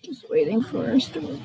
Just waiting for our story.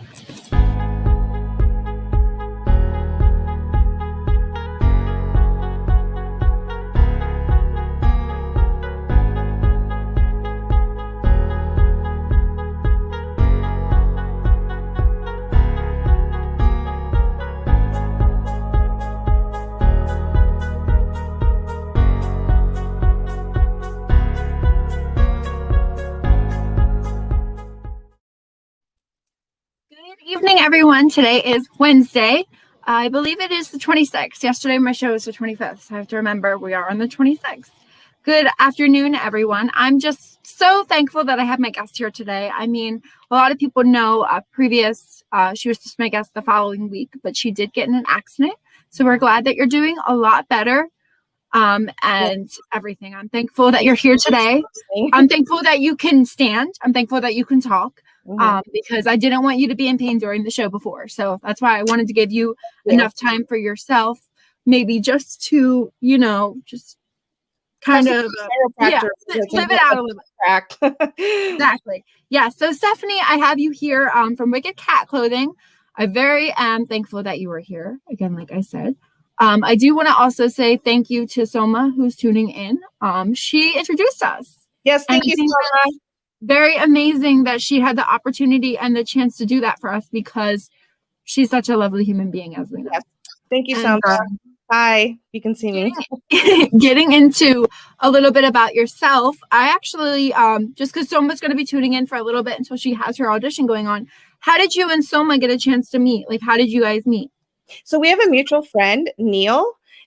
Good evening, everyone. Today is Wednesday. I believe it is the 26th. Yesterday, my show was the 25th. So I have to remember we are on the 26th. Good afternoon, everyone. I'm just so thankful that I have my guest here today. I mean, a lot of people know she was just my guest the following week, but she did get in an accident. So we're glad that you're doing a lot better and everything. I'm thankful that you're here today. I'm thankful that you can stand. I'm thankful that you can talk. Because I didn't want you to be in pain during the show before. So that's why I wanted to give you enough time for yourself, maybe just to, just kind of live it out a little bit. Exactly. Yeah. So Stephanie, I have you here from Wicked Cat Clothing. I very am thankful that you were here. Again, like I said. I do want to also say thank you to Soma, who's tuning in. She introduced us. Yes, thank you, Soma. Very amazing that she had the opportunity and the chance to do that for us because she's such a lovely human being, as we know. Yes. Thank you so much. Hi, you can see me. Getting into a little bit about yourself, I actually, just because Soma's going to be tuning in for a little bit until she has her audition going on, how did you and Soma get a chance to meet? Like, how did you guys meet? So we have a mutual friend, Neil.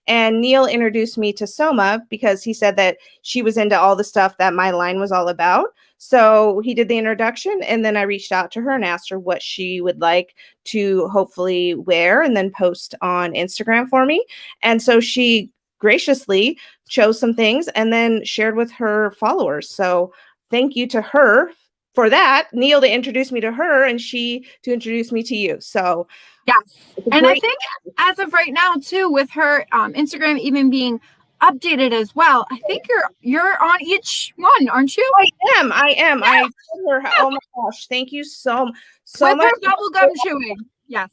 And Neil introduced me to Soma because he said that she was into all the stuff that my line was all about. So he did the introduction, and then I reached out to her and asked her what she would like to hopefully wear and then post on Instagram for me. And so she graciously chose some things and then shared with her followers. So thank you to her for that. Neil to introduce me to her and she to introduce me to you. So yes. And I think as of right now, too, with her Instagram even being updated as well, I think you're on each one, aren't you? I am. Yeah. I told her, oh my gosh, thank you so much. With her bubblegum chewing. Yes.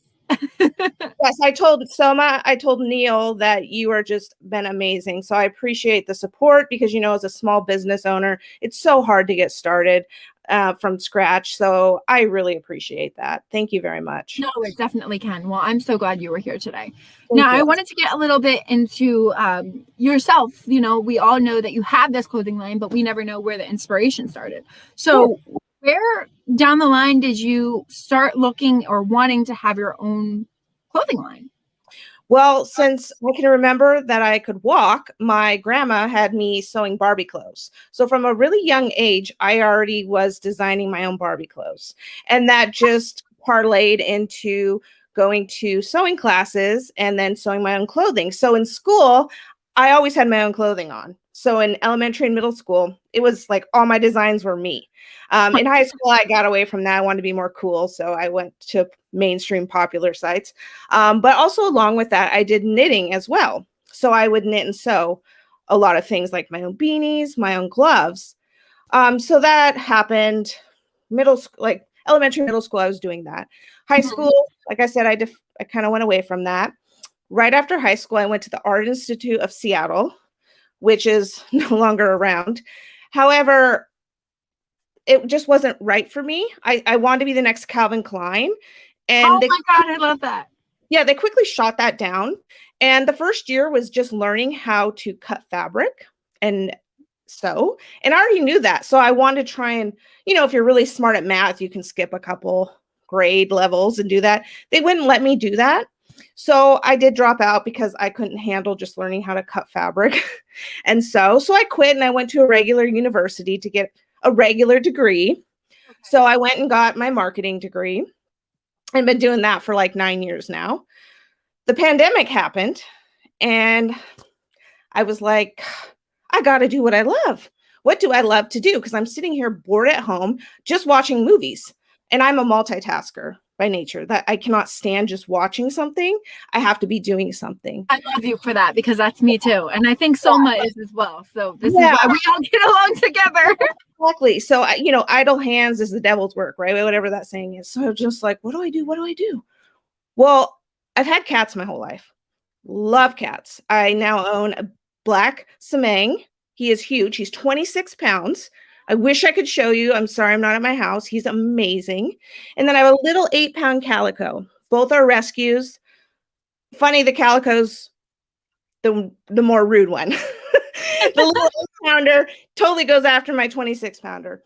Yes, I told Soma, I told Neil that you are just been amazing. So I appreciate the support because, as a small business owner, it's so hard to get started from scratch. So I really appreciate that. Thank you very much. No, it definitely can. Well, I'm so glad you were here today. Now, I wanted to get a little bit into yourself. We all know that you have this clothing line, but we never know where the inspiration started. So where down the line did you start looking or wanting to have your own clothing line? Well, since I can remember that I could walk, my grandma had me sewing Barbie clothes. So from a really young age, I already was designing my own Barbie clothes. And that just parlayed into going to sewing classes and then sewing my own clothing. So in school, I always had my own clothing on. So in elementary and middle school, it was like all my designs were me. In high school, I got away from that. I wanted to be more cool. So I went to mainstream popular sites. But also along with that, I did knitting as well. So I would knit and sew a lot of things like my own beanies, my own gloves. So that happened middle school, like elementary, middle school, I was doing that. High school, like I said, I kind of went away from that. Right after high school, I went to the Art Institute of Seattle, which is no longer around. However, it just wasn't right for me. I wanted to be the next Calvin Klein. And oh my God, I love that. Yeah, they quickly shot that down. And the first year was just learning how to cut fabric and sew. And I already knew that. So I wanted to try and, if you're really smart at math, you can skip a couple grade levels and do that. They wouldn't let me do that. So I did drop out because I couldn't handle just learning how to cut fabric and sew. So I quit and I went to a regular university to get a regular degree. Okay. So I went and got my marketing degree and been doing that for like 9 years now. The pandemic happened and I was like, I got to do what I love. What do I love to do? Because I'm sitting here bored at home just watching movies. And I'm a multitasker by nature, that I cannot stand just watching something. I have to be doing something. I love you for that, because that's me too. And I think Soma is as well. So this is Yeah. why we all get along together. Exactly. So, idle hands is the devil's work, right? Whatever that saying is. So just like, what do I do? What do I do? Well, I've had cats my whole life. Love cats. I now own a black Semang. He is huge. He's 26 pounds. I wish I could show you. I'm sorry, I'm not at my house. He's amazing. And then I have a little 8-pound calico. Both are rescues. Funny, the calico's the more rude one. The little 8-pounder totally goes after my 26-pounder.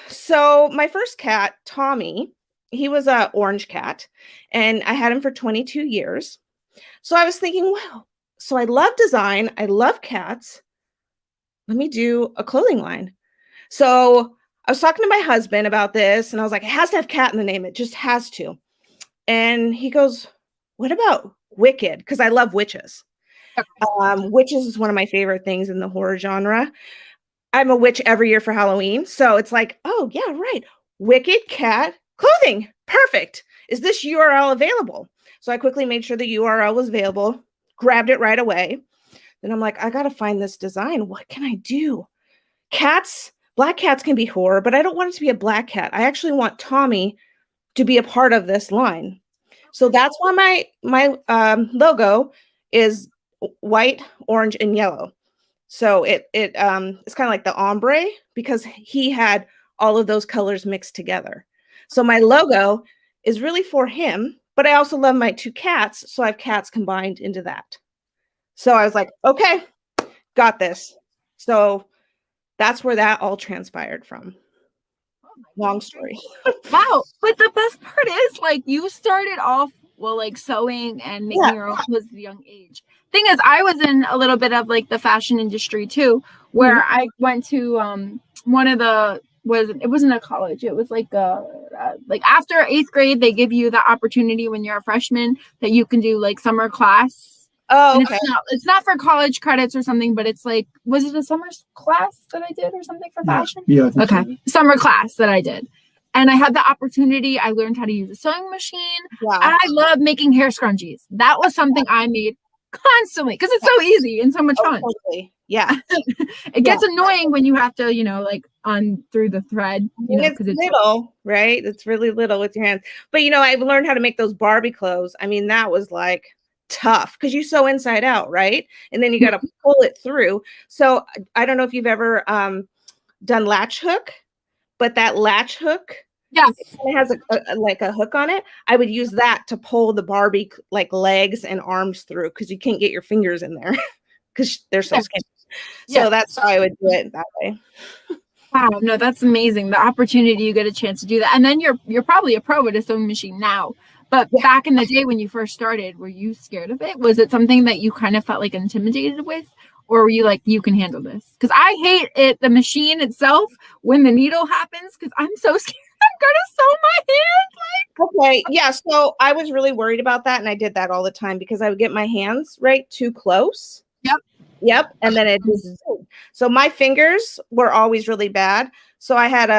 So my first cat, Tommy, he was an orange cat, and I had him for 22 years. So I was thinking, wow, so I love design. I love cats. Let me do a clothing line. So I was talking to my husband about this, and I was like, it has to have cat in the name. It just has to. And he goes, what about Wicked? Because I love witches. Witches is one of my favorite things in the horror genre. I'm a witch every year for Halloween. So it's like, oh, yeah, right. Wicked cat clothing. Perfect. Is this URL available? So I quickly made sure the URL was available, grabbed it right away. Then I'm like, I got to find this design. What can I do? Cats, black cats can be horror, but I don't want it to be a black cat. I actually want Tommy to be a part of this line. So that's why my logo is white, orange, and yellow. So it's kind of like the ombre, because he had all of those colors mixed together. So my logo is really for him, but I also love my 2 cats, so I have cats combined into that. So I was like, okay, got this. So that's where that all transpired from. Long story. Wow. But the best part is, like, you started off, well, like sewing and making your own clothes at a young age. Thing is, I was in a little bit of like the fashion industry too, where I went to one of the it wasn't a college. It was like like after 8th grade, they give you the opportunity when you're a freshman that you can do like summer class. Oh, okay. It's not for college credits or something, but it's like, was it a summer class that I did or something for fashion? Yeah. Okay. So. Summer class that I did. And I had the opportunity. I learned how to use a sewing machine. Wow. And I love making hair scrunchies. That was something I made constantly because it's so easy and so much fun. Totally. Yeah. It gets annoying when you have to, like through the thread. It's little, right? It's really little with your hands. But I've learned how to make those Barbie clothes. I mean, that was like tough because you sew inside out, right? And then you got to pull it through. So I don't know if you've ever done latch hook, but that latch hook, yes, it has a hook on it. I would use that to pull the Barbie like legs and arms through because you can't get your fingers in there because they're so skinny. So that's how I would do it that way. Wow, no, that's amazing. The opportunity you get a chance to do that. And then you're probably a pro at a sewing machine now. But back in the day when you first started, were you scared of it? Was it something that you kind of felt like intimidated with? Or were you like, you can handle this? Because I hate it, the machine itself, when the needle happens, because I'm so scared I'm going to sew my hand. Okay, yeah, so I was really worried about that, and I did that all the time because I would get my hands too close. Yep, and then it just, so my fingers were always really bad. So I had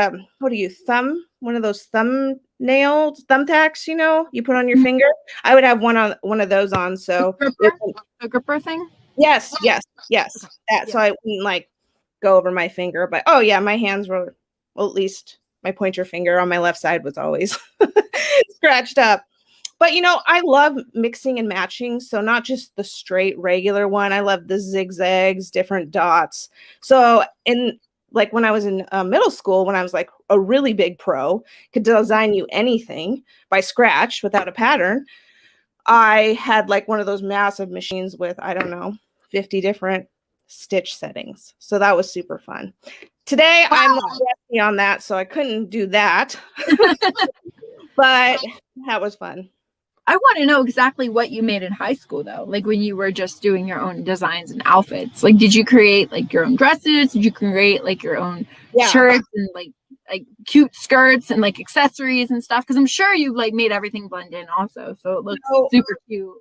one of those thumbtacks, you put on your finger. I would have one of those on. So a gripper thing. Yes. That so I wouldn't like go over my finger. But oh yeah, my hands were, well, at least my pointer finger on my left side was always scratched up. But I love mixing and matching. So not just the straight regular one. I love the zigzags, different dots. So when I was in middle school, when I was like a really big pro, could design you anything by scratch without a pattern. I had like one of those massive machines with, I don't know, 50 different stitch settings. So that was super fun. Today, I'm not rusty on that, so I couldn't do that. But that was fun. I want to know exactly what you made in high school, though. Like when you were just doing your own designs and outfits. Like, did you create like your own dresses? Did you create like your own shirts and like cute skirts and like accessories and stuff? Because I'm sure you like made everything blend in also, so it looks super cute.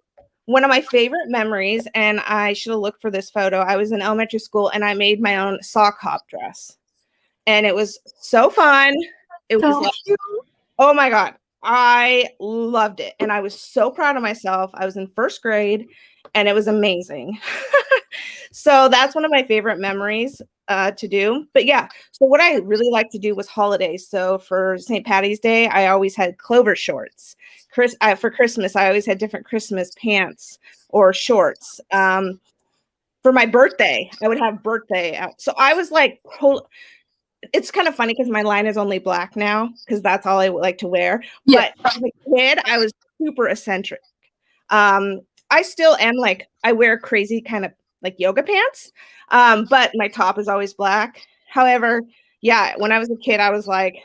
One of my favorite memories, and I should have looked for this photo. I was in elementary school and I made my own sock hop dress, and it was so fun. It was like, oh my god. I loved it. And I was so proud of myself. I was in first grade and it was amazing. So that's one of my favorite memories to do. But yeah, so what I really like to do was holidays. So for St. Patty's Day, I always had clover shorts. For Christmas, I always had different Christmas pants or shorts. For my birthday, I would have birthday out. So I was like, it's kind of funny because my line is only black now because that's all I like to wear. Yeah. But as a kid, I was super eccentric. I still am like, I wear crazy kind of like yoga pants, but my top is always black. However, yeah, when I was a kid, I was like,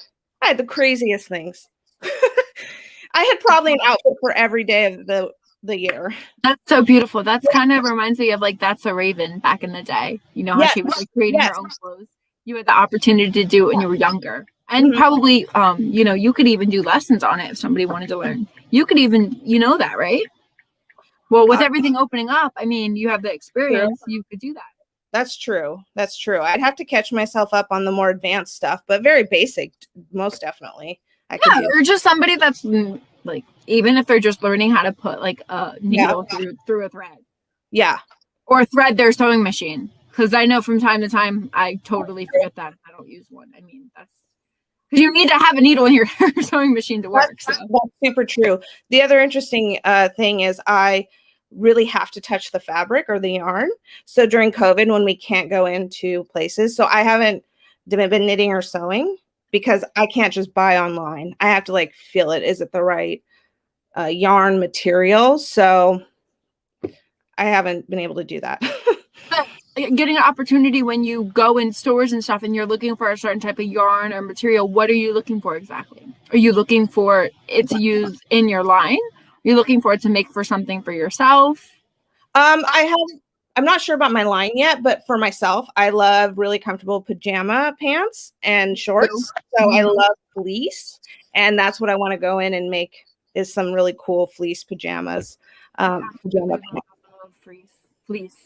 I had the craziest things. I had probably an outfit for every day of the year. That's so beautiful. That's kind of reminds me of like That's a Raven back in the day. You know how Yes, she was like creating yes. her own clothes. You had the opportunity to do it when you were younger. And Mhm. probably you know, you could even do lessons on it if somebody wanted to learn. You could even, you know that, right? Well, with everything opening up, I mean, you have the experience, you could do that. That's true. That's true. I'd have to catch myself up on the more advanced stuff, but very basic, most definitely. I could do. Or just somebody that's like, even if they're just learning how to put like a Yeah. needle through a thread. Yeah. Or thread their sewing machine. Because I know from time to time, I totally forget that I don't use one. I mean, that's because you need to have a needle in your sewing machine to work. That's super true. The other interesting thing is I really have to touch the fabric or the yarn. So during COVID, when we can't go into places, so I haven't been knitting or sewing because I can't just buy online. I have to like feel it. Is it the right yarn material? So I haven't been able to do that. Getting an opportunity when you go in stores and stuff and you're looking for a certain type of yarn or material, what are you looking for exactly? Are you looking for it to use in your line? Are you looking for it to make for something for yourself? I'm not sure about my line yet, but for myself, I love really comfortable pajama pants and shorts. So I love fleece, and that's what I want to go in and make is some really cool fleece pajamas. Pajama pants. Fleece.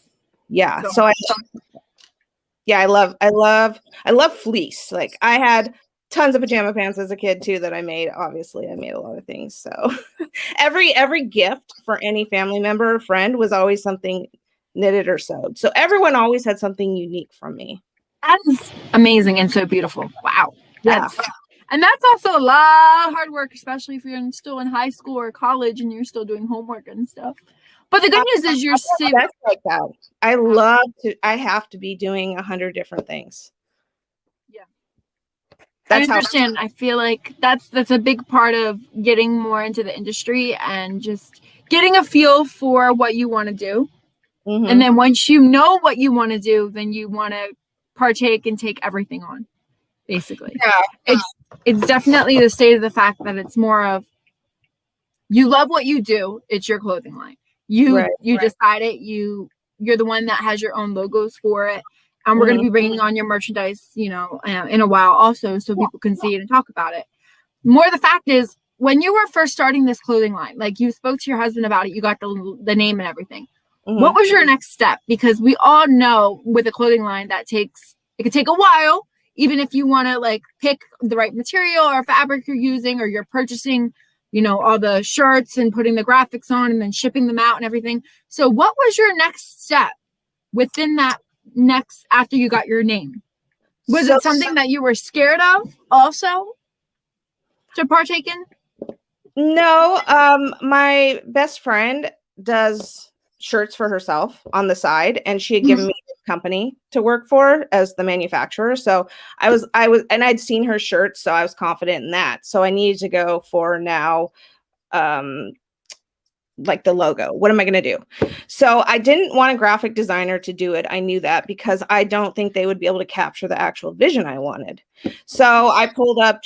Yeah. So I love fleece. Like I had tons of pajama pants as a kid too that I made. Obviously, I made a lot of things. So every gift for any family member or friend was always something knitted or sewed. So everyone always had something unique from me. That is amazing and so beautiful. Wow. Yeah. And that's also a lot of hard work, especially if you're still in high school or college and you're still doing homework and stuff. But the good news is you're still like that. I have to be doing 100 different things. Yeah. That's I understand. I feel like that's a big part of getting more into the industry and just getting a feel for what you want to do. Mm-hmm. And then once you know what you want to do, then you want to partake and take everything on, basically. Yeah. It's definitely the state of the fact that it's more of you love what you do. It's your clothing line. You decide it. You're the one that has your own logos for it. And we're going to be bringing on your merchandise, you know, in a while also, so people can see it and talk about it. More the fact is, when you were first starting this clothing line, like you spoke to your husband about it, you got the name and everything. What was your next step? Because we all know with a clothing line that it could take a while, even if you want to like pick the right material or fabric you're using, or you're purchasing, you know, all the shirts and putting the graphics on and then shipping them out and everything. So what was your next step within that after you got your name? Was it something that you were scared of also to partake in? No, my best friend does shirts for herself on the side, and she had given me a company to work for as the manufacturer. So I was, and I'd seen her shirts, so I was confident in that. So I needed to go for now, like the logo. What am I going to do? So I didn't want a graphic designer to do it. I knew that because I don't think they would be able to capture the actual vision I wanted. So I pulled up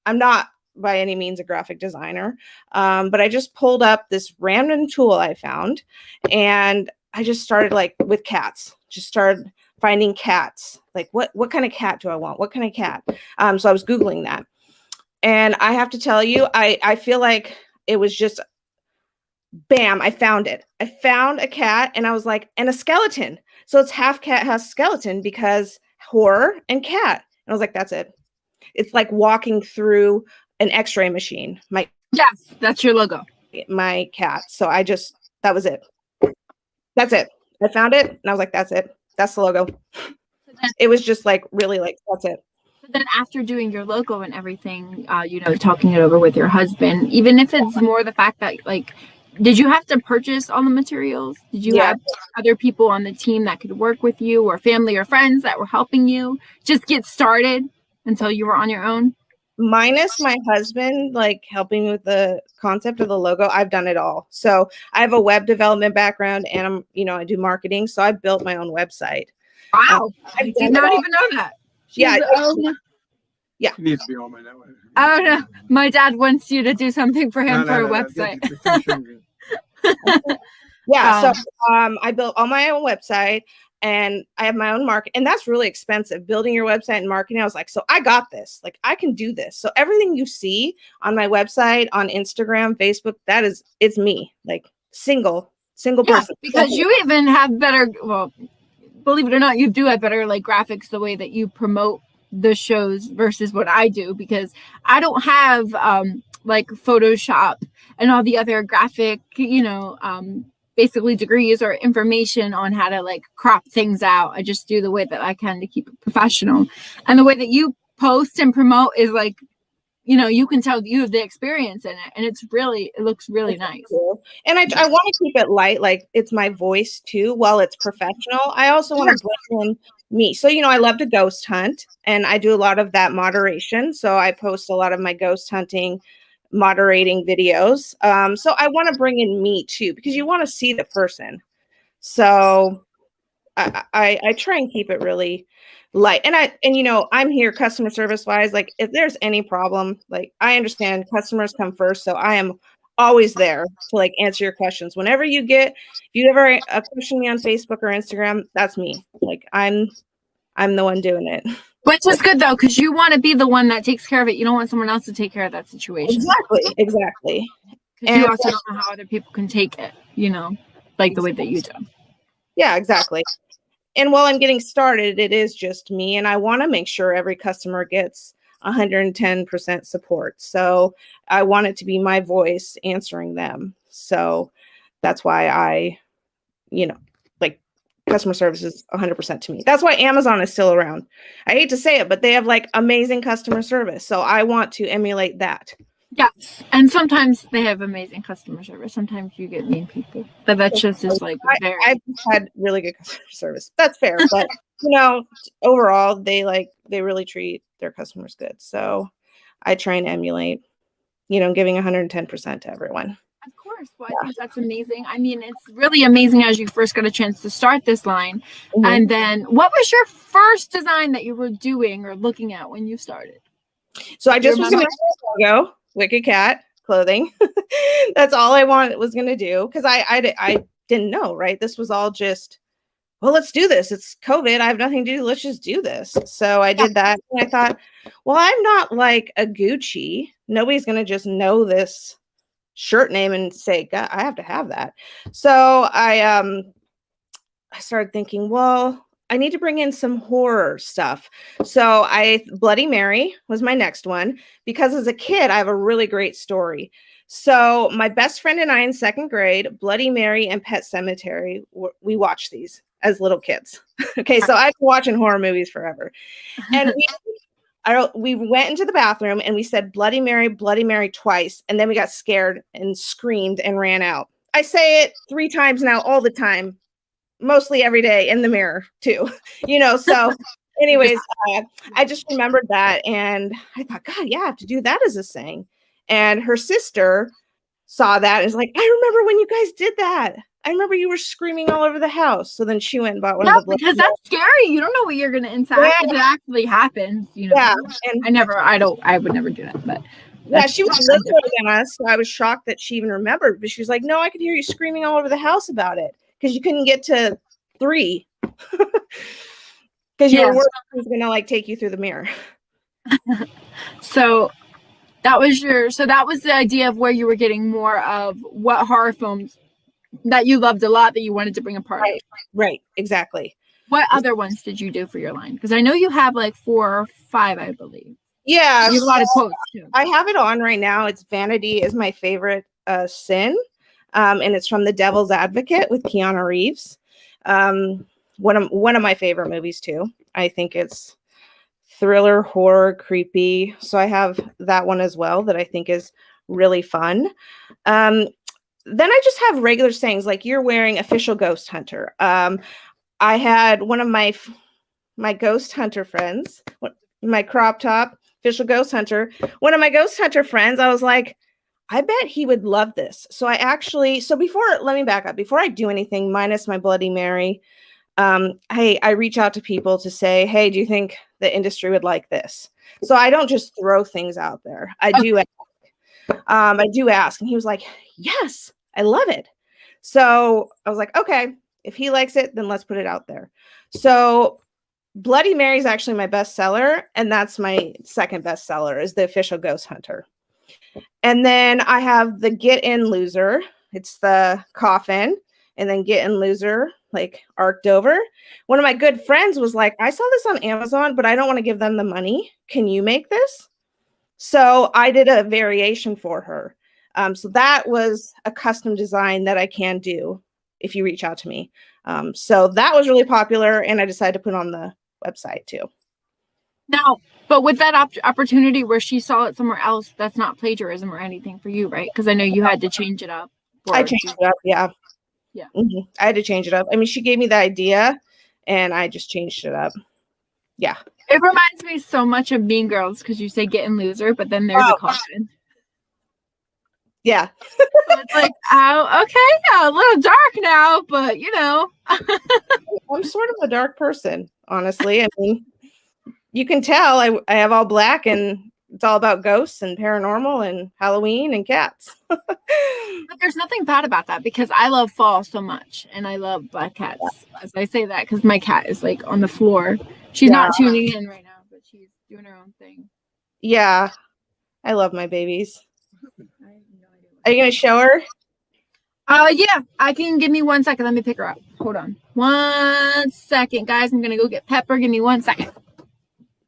I'm not by any means a graphic designer, but I just pulled up this random tool I found, and I just started like with cats, just started finding cats. Like what kind of cat do I want? What kind of cat? So I was Googling that. And I have to tell you, I feel like it was just bam, I found it. I found a cat, and I was like, and a skeleton. So it's half cat, half skeleton because horror and cat. And I was like, that's it. It's like walking through an X-ray machine. Yes, that's your logo. My cat. So that was it. That's it. I found it and I was like, that's it. That's the logo. It was just like really like that's it. So then after doing your logo and everything, talking it over with your husband, even if it's more the fact that like, did you have to purchase all the materials? Did you have other people on the team that could work with you, or family or friends that were helping you just get started until you were on your own? Minus my husband, like helping with the concept of the logo, I've done it all. So I have a web development background and I do marketing. So I built my own website. Wow. I did not even know that. Yeah. Yeah. It needs to be on my network. Oh no. My dad wants you to do something for him for a website. Yeah. So I built all my own website and I have my own market, and that's really expensive. Building your website and marketing. I was like, so I got this. Like I can do this. So everything you see on my website, on Instagram, Facebook, it's me. Like single person. Because you even have better, well, believe it or not, you do have better like graphics, the way that you promote the shows versus what I do, because I don't have like Photoshop and all the other graphic, basically degrees or information on how to like crop things out. I just do the way that I can to keep it professional. And the way that you post and promote is like, you can tell you have the experience in it, and it looks really nice. Cool. And I want to keep it light, like it's my voice too. While it's professional, I also want to bring in me. So, I love to ghost hunt, and I do a lot of that moderation. So I post a lot of my ghost hunting moderating videos. So I want to bring in me too, because you want to see the person. So I try and keep it really light. And I'm here customer service wise. Like if there's any problem, like I understand customers come first. So I am always there to like answer your questions. Whenever if you ever question me on Facebook or Instagram, that's me. Like I'm the one doing it. Which is good though, because you want to be the one that takes care of it. You don't want someone else to take care of that situation. Exactly. Because you also don't know how other people can take it, like the way that you do. Yeah, exactly. And while I'm getting started, it is just me, and I want to make sure every customer gets 110% support. So I want it to be my voice answering them. So that's why I, like customer service is 100% to me. That's why Amazon is still around. I hate to say it, but they have like amazing customer service. So I want to emulate that. Yes. And sometimes they have amazing customer service. Sometimes you get mean people. But that's just like I've had really good customer service. That's fair. But overall they really treat their customers good. So I try and emulate, giving 110% to everyone. Of course. Well, I think that's amazing. I mean, it's really amazing as you first got a chance to start this line. Mm-hmm. And then what was your first design that you were doing or looking at when you started? So I just was going to go Wicked Cat clothing. That's all I was going to do, because I didn't know, right? This was all just, well, let's do this. It's COVID. I have nothing to do. Let's just do this. So I did that. And I thought, well, I'm not like a Gucci. Nobody's going to just know this shirt name and say, God, I have to have that. So I started thinking, well, I need to bring in some horror stuff. So Bloody Mary was my next one, because as a kid, I have a really great story. So my best friend and I in second grade, Bloody Mary and Pet Sematary, we watched these as little kids. Okay, so I've been watching horror movies forever. And we went into the bathroom and we said Bloody Mary twice. And then we got scared and screamed and ran out. I say it 3 times now all the time. Mostly every day in the mirror too, so anyways, I just remembered that. And I thought, God, yeah, I have to do that as a saying. And her sister saw that and was like, I remember when you guys did that. I remember you were screaming all over the house. So then she went and bought one of the because that's scary. You don't know what you're going to inside if it actually happens, Yeah. And I would never do that, but yeah, she was littler than us. So I was shocked that she even remembered, but she was like, no, I could hear you screaming all over the house about it. Because you couldn't get to 3 because your work was going to like take you through the mirror. So that was the idea of where you were getting more of what horror films that you loved a lot that you wanted to bring apart. Right, exactly. What other ones did you do for your line? Because I know you have like 4 or 5, I believe. Yeah. You have a lot of quotes too. I have it on right now. It's Vanity is my favorite sin. And it's from The Devil's Advocate with Keanu Reeves. One of my favorite movies too. I think it's thriller, horror, creepy. So I have that one as well that I think is really fun. Then I just have regular sayings like you're wearing official ghost hunter. I had one of my ghost hunter friends, my crop top official ghost hunter. One of my ghost hunter friends, I was like, I bet he would love this. So let me back up. Before I do anything, minus my Bloody Mary, I reach out to people to say, hey, do you think the industry would like this? So I don't just throw things out there. I do ask. And he was like, yes, I love it. So I was like, okay, if he likes it, then let's put it out there. So Bloody Mary is actually my bestseller. And that's my second bestseller is the official ghost hunter. And then I have the Get In Loser. It's the coffin. And then Get In Loser, like arced over. One of my good friends was like, I saw this on Amazon, but I don't want to give them the money. Can you make this? So I did a variation for her. So that was a custom design that I can do if you reach out to me. So that was really popular, and I decided to put on the website too. Now, but with that opportunity where she saw it somewhere else, that's not plagiarism or anything for you, right? Because I know you had to change it up. I changed it up, yeah. Yeah. Mm-hmm. I had to change it up. I mean, she gave me the idea, and I just changed it up. Yeah. It reminds me so much of Mean Girls because you say Get In Loser, but then there's a coffin. Yeah. So it's like, oh, okay, yeah, a little dark now, but you know. I'm sort of a dark person, honestly. I mean, you can tell I have all black, and it's all about ghosts and paranormal and Halloween and cats. But there's nothing bad about that because I love fall so much, and I love black cats. As I say that because my cat is like on the floor. She's not tuning in right now, but she's doing her own thing. Yeah, I love my babies. Are you gonna show her? Yeah, I can. Give me 1 second. Let me pick her up. Hold on 1 second, guys. I'm gonna go get Pepper. Give me 1 second.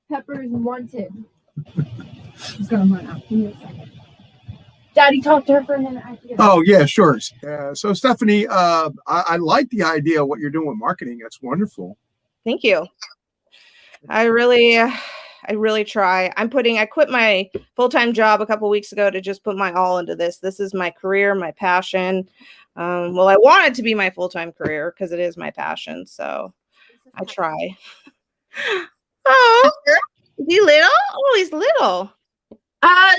Pepper is wanted. She's gonna run out. Give me a second. Daddy, talk to her for a minute. Oh yeah, sure. So Stephanie, I like the idea of what you're doing with marketing. That's wonderful. Thank you. I really try. I quit my full-time job a couple weeks ago to just put my all into this. This is my career, my passion. Well, I want it to be my full-time career because it is my passion. So I try. Oh, is he little? Oh, he's little.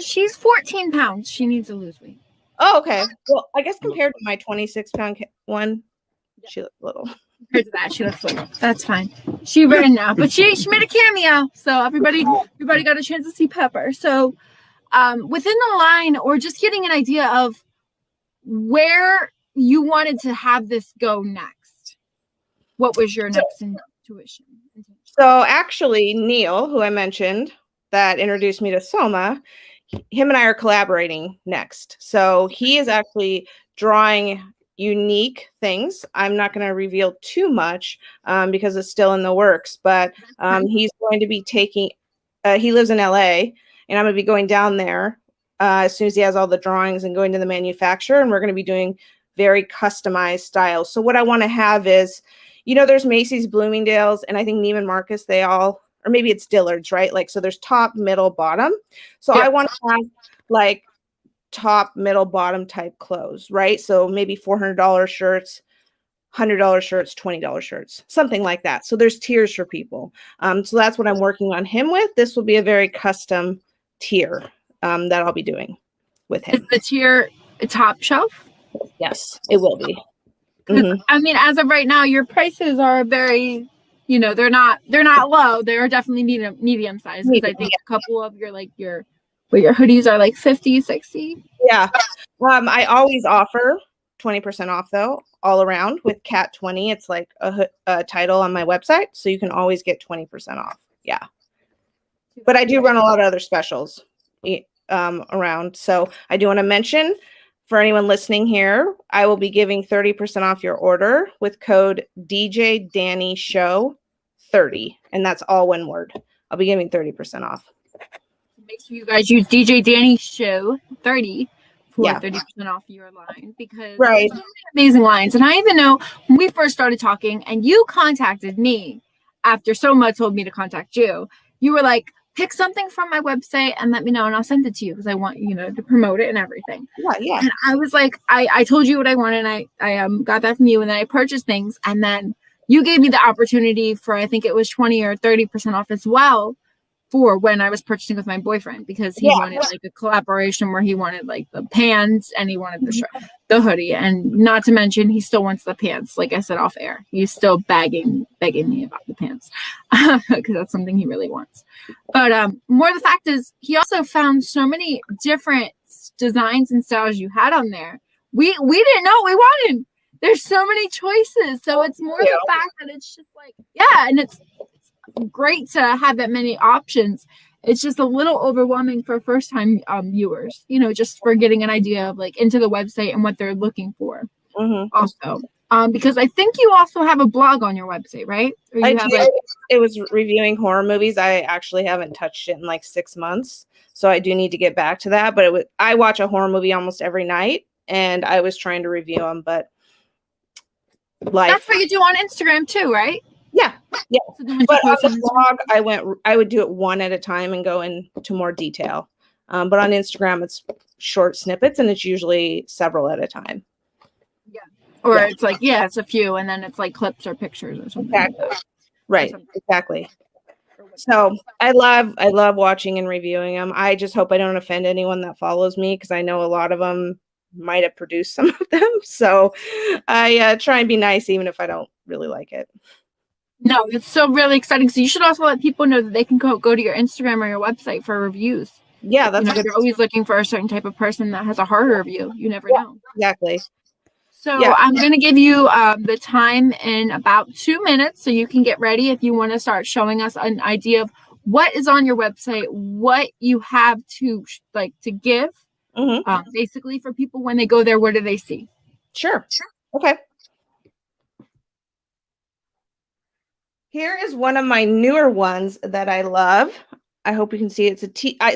She's 14 pounds. She needs to lose weight. Oh, okay. Well, I guess compared to my 26-pound one, she looks little. Compared to that, she looks little. That's fine. She ran now, but she made a cameo, so everybody got a chance to see Pepper. So, within the line, or just getting an idea of where you wanted to have this go next. What was your next intuition? So actually, Neil, who I mentioned, that introduced me to Soma, him and I are collaborating next. So he is actually drawing unique things. I'm not going to reveal too much because it's still in the works, but he's going to be taking, he lives in LA, and I'm going to be going down there as soon as he has all the drawings and going to the manufacturer, and we're going to be doing very customized styles. So what I want to have is, there's Macy's, Bloomingdale's, and I think Neiman Marcus, they all, or maybe it's Dillard's, right? Like, so there's top, middle, bottom. So I want to have like top, middle, bottom type clothes, right? So maybe $400 shirts, $100 shirts, $20 shirts, something like that. So there's tiers for people. So that's what I'm working on him with. This will be a very custom tier that I'll be doing with him. Is the tier a top shelf? Yes, it will be. Mm-hmm. I mean, as of right now, your prices are very, they're not low. They're definitely medium size. Because I think a couple of your hoodies are like 50, 60. Yeah. I always offer 20% off though, all around with Cat 20. It's like a title on my website. So you can always get 20% off. Yeah. But I do run a lot of other specials around. So I do want to mention, for anyone listening here, I will be giving 30% off your order with code DJ Dani Show 30. And that's all one word. I'll be giving 30% off. So you guys use DJ Dani Show 30 for Yeah. 30% off your line because Right. there's so many amazing lines. And I even know when we first started talking and you contacted me after Soma told me to contact you, you were like, pick something from my website and let me know and I'll send it to you because I want, to promote it and everything. Yeah. And I was like, I told you what I wanted and I got that from you and then I purchased things and then you gave me the opportunity for, I think it was 20 or 30% off as well for when I was purchasing with my boyfriend because he wanted like a collaboration where he wanted like the pants and he wanted the hoodie and not to mention he still wants the pants. Like I said off air, he's still begging me about the pants because that's something he really wants. But more the fact is he also found so many different designs and styles you had on there. We didn't know what we wanted. There's so many choices. So it's more the fact that it's just like, and it's great to have that many options. It's just a little overwhelming for first time viewers, just for getting an idea of like into the website and what they're looking for. Also, because I think you also have a blog on your website, right? Or you have it was reviewing horror movies. I actually haven't touched it in like 6 months. So I do need to get back to that. But I watch a horror movie almost every night and I was trying to review them, but that's what you do on Instagram too, right? Yeah. So but on the blog, I would do it one at a time and go into more detail. But on Instagram, it's short snippets and it's usually several at a time. Yeah. Or it's like, it's a few and then it's like clips or pictures or something. Exactly. Like that. Right. Exactly. So I love watching and reviewing them. I just hope I don't offend anyone that follows me because I know a lot of them might have produced some of them. So I try and be nice even if I don't really like it. No, it's so really exciting. So you should also let people know that they can go to your Instagram or your website for reviews. Yeah, that's they're always looking for a certain type of person that has a horror review. You never know. Exactly. So I'm going to give you the time in about 2 minutes so you can get ready if you want to start showing us an idea of what is on your website, what you have to give, basically for people when they go there. What do they see? Sure. Okay. Here is one of my newer ones that I love. I hope you can see it's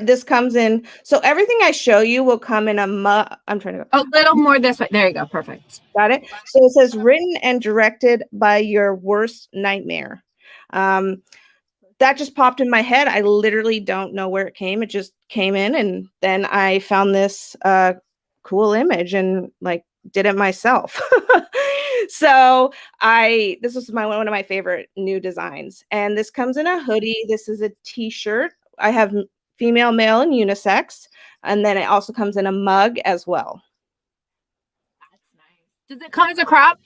this comes in. So everything I show you will come in a mug. I'm trying to go a little more this way. There you go. Perfect. Got it. So it says written and directed by your worst nightmare. That just popped in my head. I literally don't know where it came. It just came in and then I found this cool image and did it myself. So this was one of my favorite new designs. And this comes in a hoodie. This is a t-shirt. I have female, male, and unisex. And then it also comes in a mug as well. That's nice. Does it come as a crop?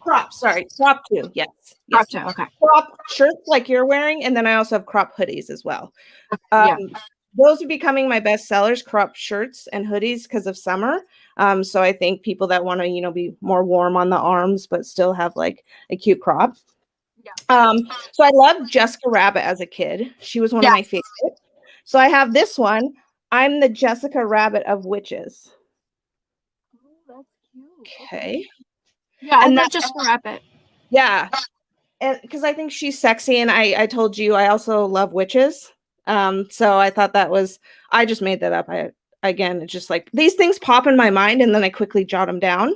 Crop too. Yes. Crop too. Okay. Crop shirts like you're wearing. And then I also have crop hoodies as well. Those are becoming my best sellers, crop shirts and hoodies because of summer. So I think people that want to, be more warm on the arms, but still have like a cute crop. Yeah. So I loved Jessica Rabbit as a kid. She was one of my favorites. So I have this one. I'm the Jessica Rabbit of witches. Oh, that's cute. Okay. Yeah, and that's Jessica Rabbit. Yeah. And because I think she's sexy. And I told you I also love witches. So I thought I just made that up. It's just like these things pop in my mind and then I quickly jot them down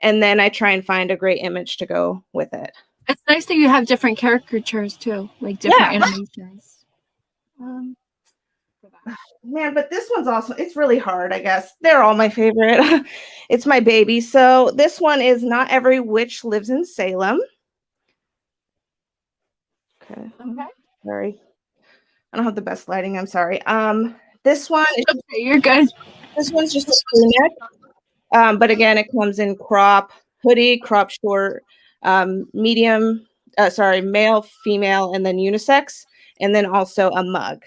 and then I try and find a great image to go with it. It's nice that you have different caricatures too, like different animations. Man, but this one's also, it's really hard, I guess. They're all my favorite. It's my baby. So this one is Not Every Witch Lives in Salem. Okay. Sorry. I don't have the best lighting. I'm sorry. This one is you're good. This one's just a crew neck. But again, it comes in crop hoodie, crop short, medium, male, female, and then unisex, and then also a mug.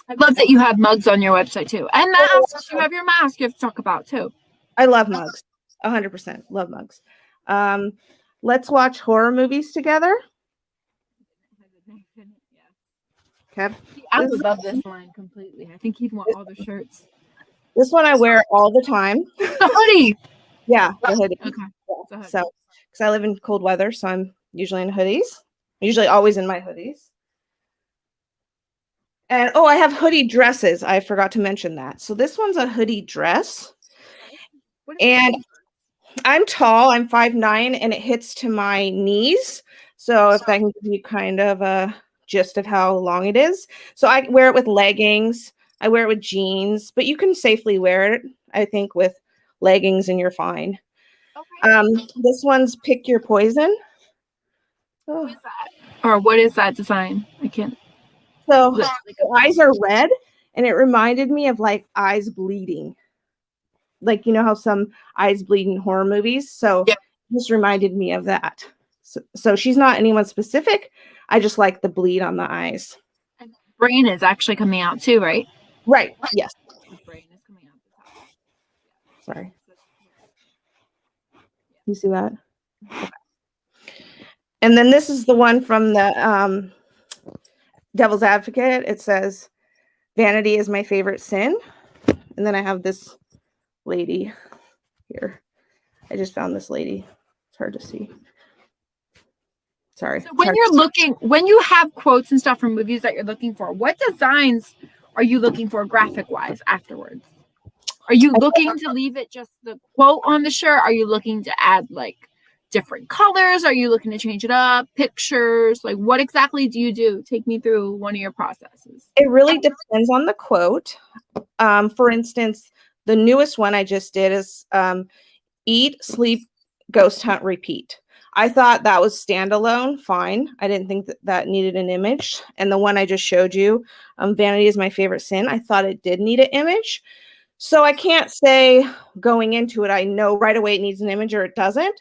I love that you have mugs on your website too. And masks. You have your mask you have to talk about too. I love mugs. 100% love mugs. Let's watch horror movies together. Okay. I would love this line completely. I think he'd want all the shirts. This one I wear all the time. The hoodie. Yeah, the hoodie. Okay. Yeah. So, because I live in cold weather, so I'm usually in hoodies. I'm usually always in my hoodies. And oh, I have hoodie dresses. I forgot to mention that. So this one's a hoodie dress. And I'm tall. I'm 5'9", and it hits to my knees. So if that can give you kind of a gist of how long it is. So I wear it with leggings. I wear it with jeans, but you can safely wear it, I think, with leggings and you're fine. This one's Pick Your Poison. Who is that? Or what is that design? I can't. So the eyes are red, and it reminded me of like eyes bleeding. Like, you know how some eyes bleed in horror movies? So this reminded me of that. So she's not anyone specific. I just like the bleed on the eyes. And brain is actually coming out too, right? Right. Yes. Brain is coming out the top. Sorry. You see that? Okay. And then this is the one from the Devil's Advocate. It says, "Vanity is my favorite sin." And then I have this lady here. I just found this lady. It's hard to see. Sorry. So when you have quotes and stuff from movies that you're looking for, what designs are you looking for graphic wise afterwards? Are you looking to leave it just the quote on the shirt? Are you looking to add like different colors? Are you looking to change it up? Pictures? Like what exactly do you do? Take me through one of your processes. It really depends on the quote. For instance, the newest one I just did is Eat, Sleep, Ghost Hunt, Repeat. I thought that was standalone, fine. I didn't think that needed an image. And the one I just showed you, Vanity is my favorite sin, I thought it did need an image. So I can't say going into it, I know right away it needs an image or it doesn't.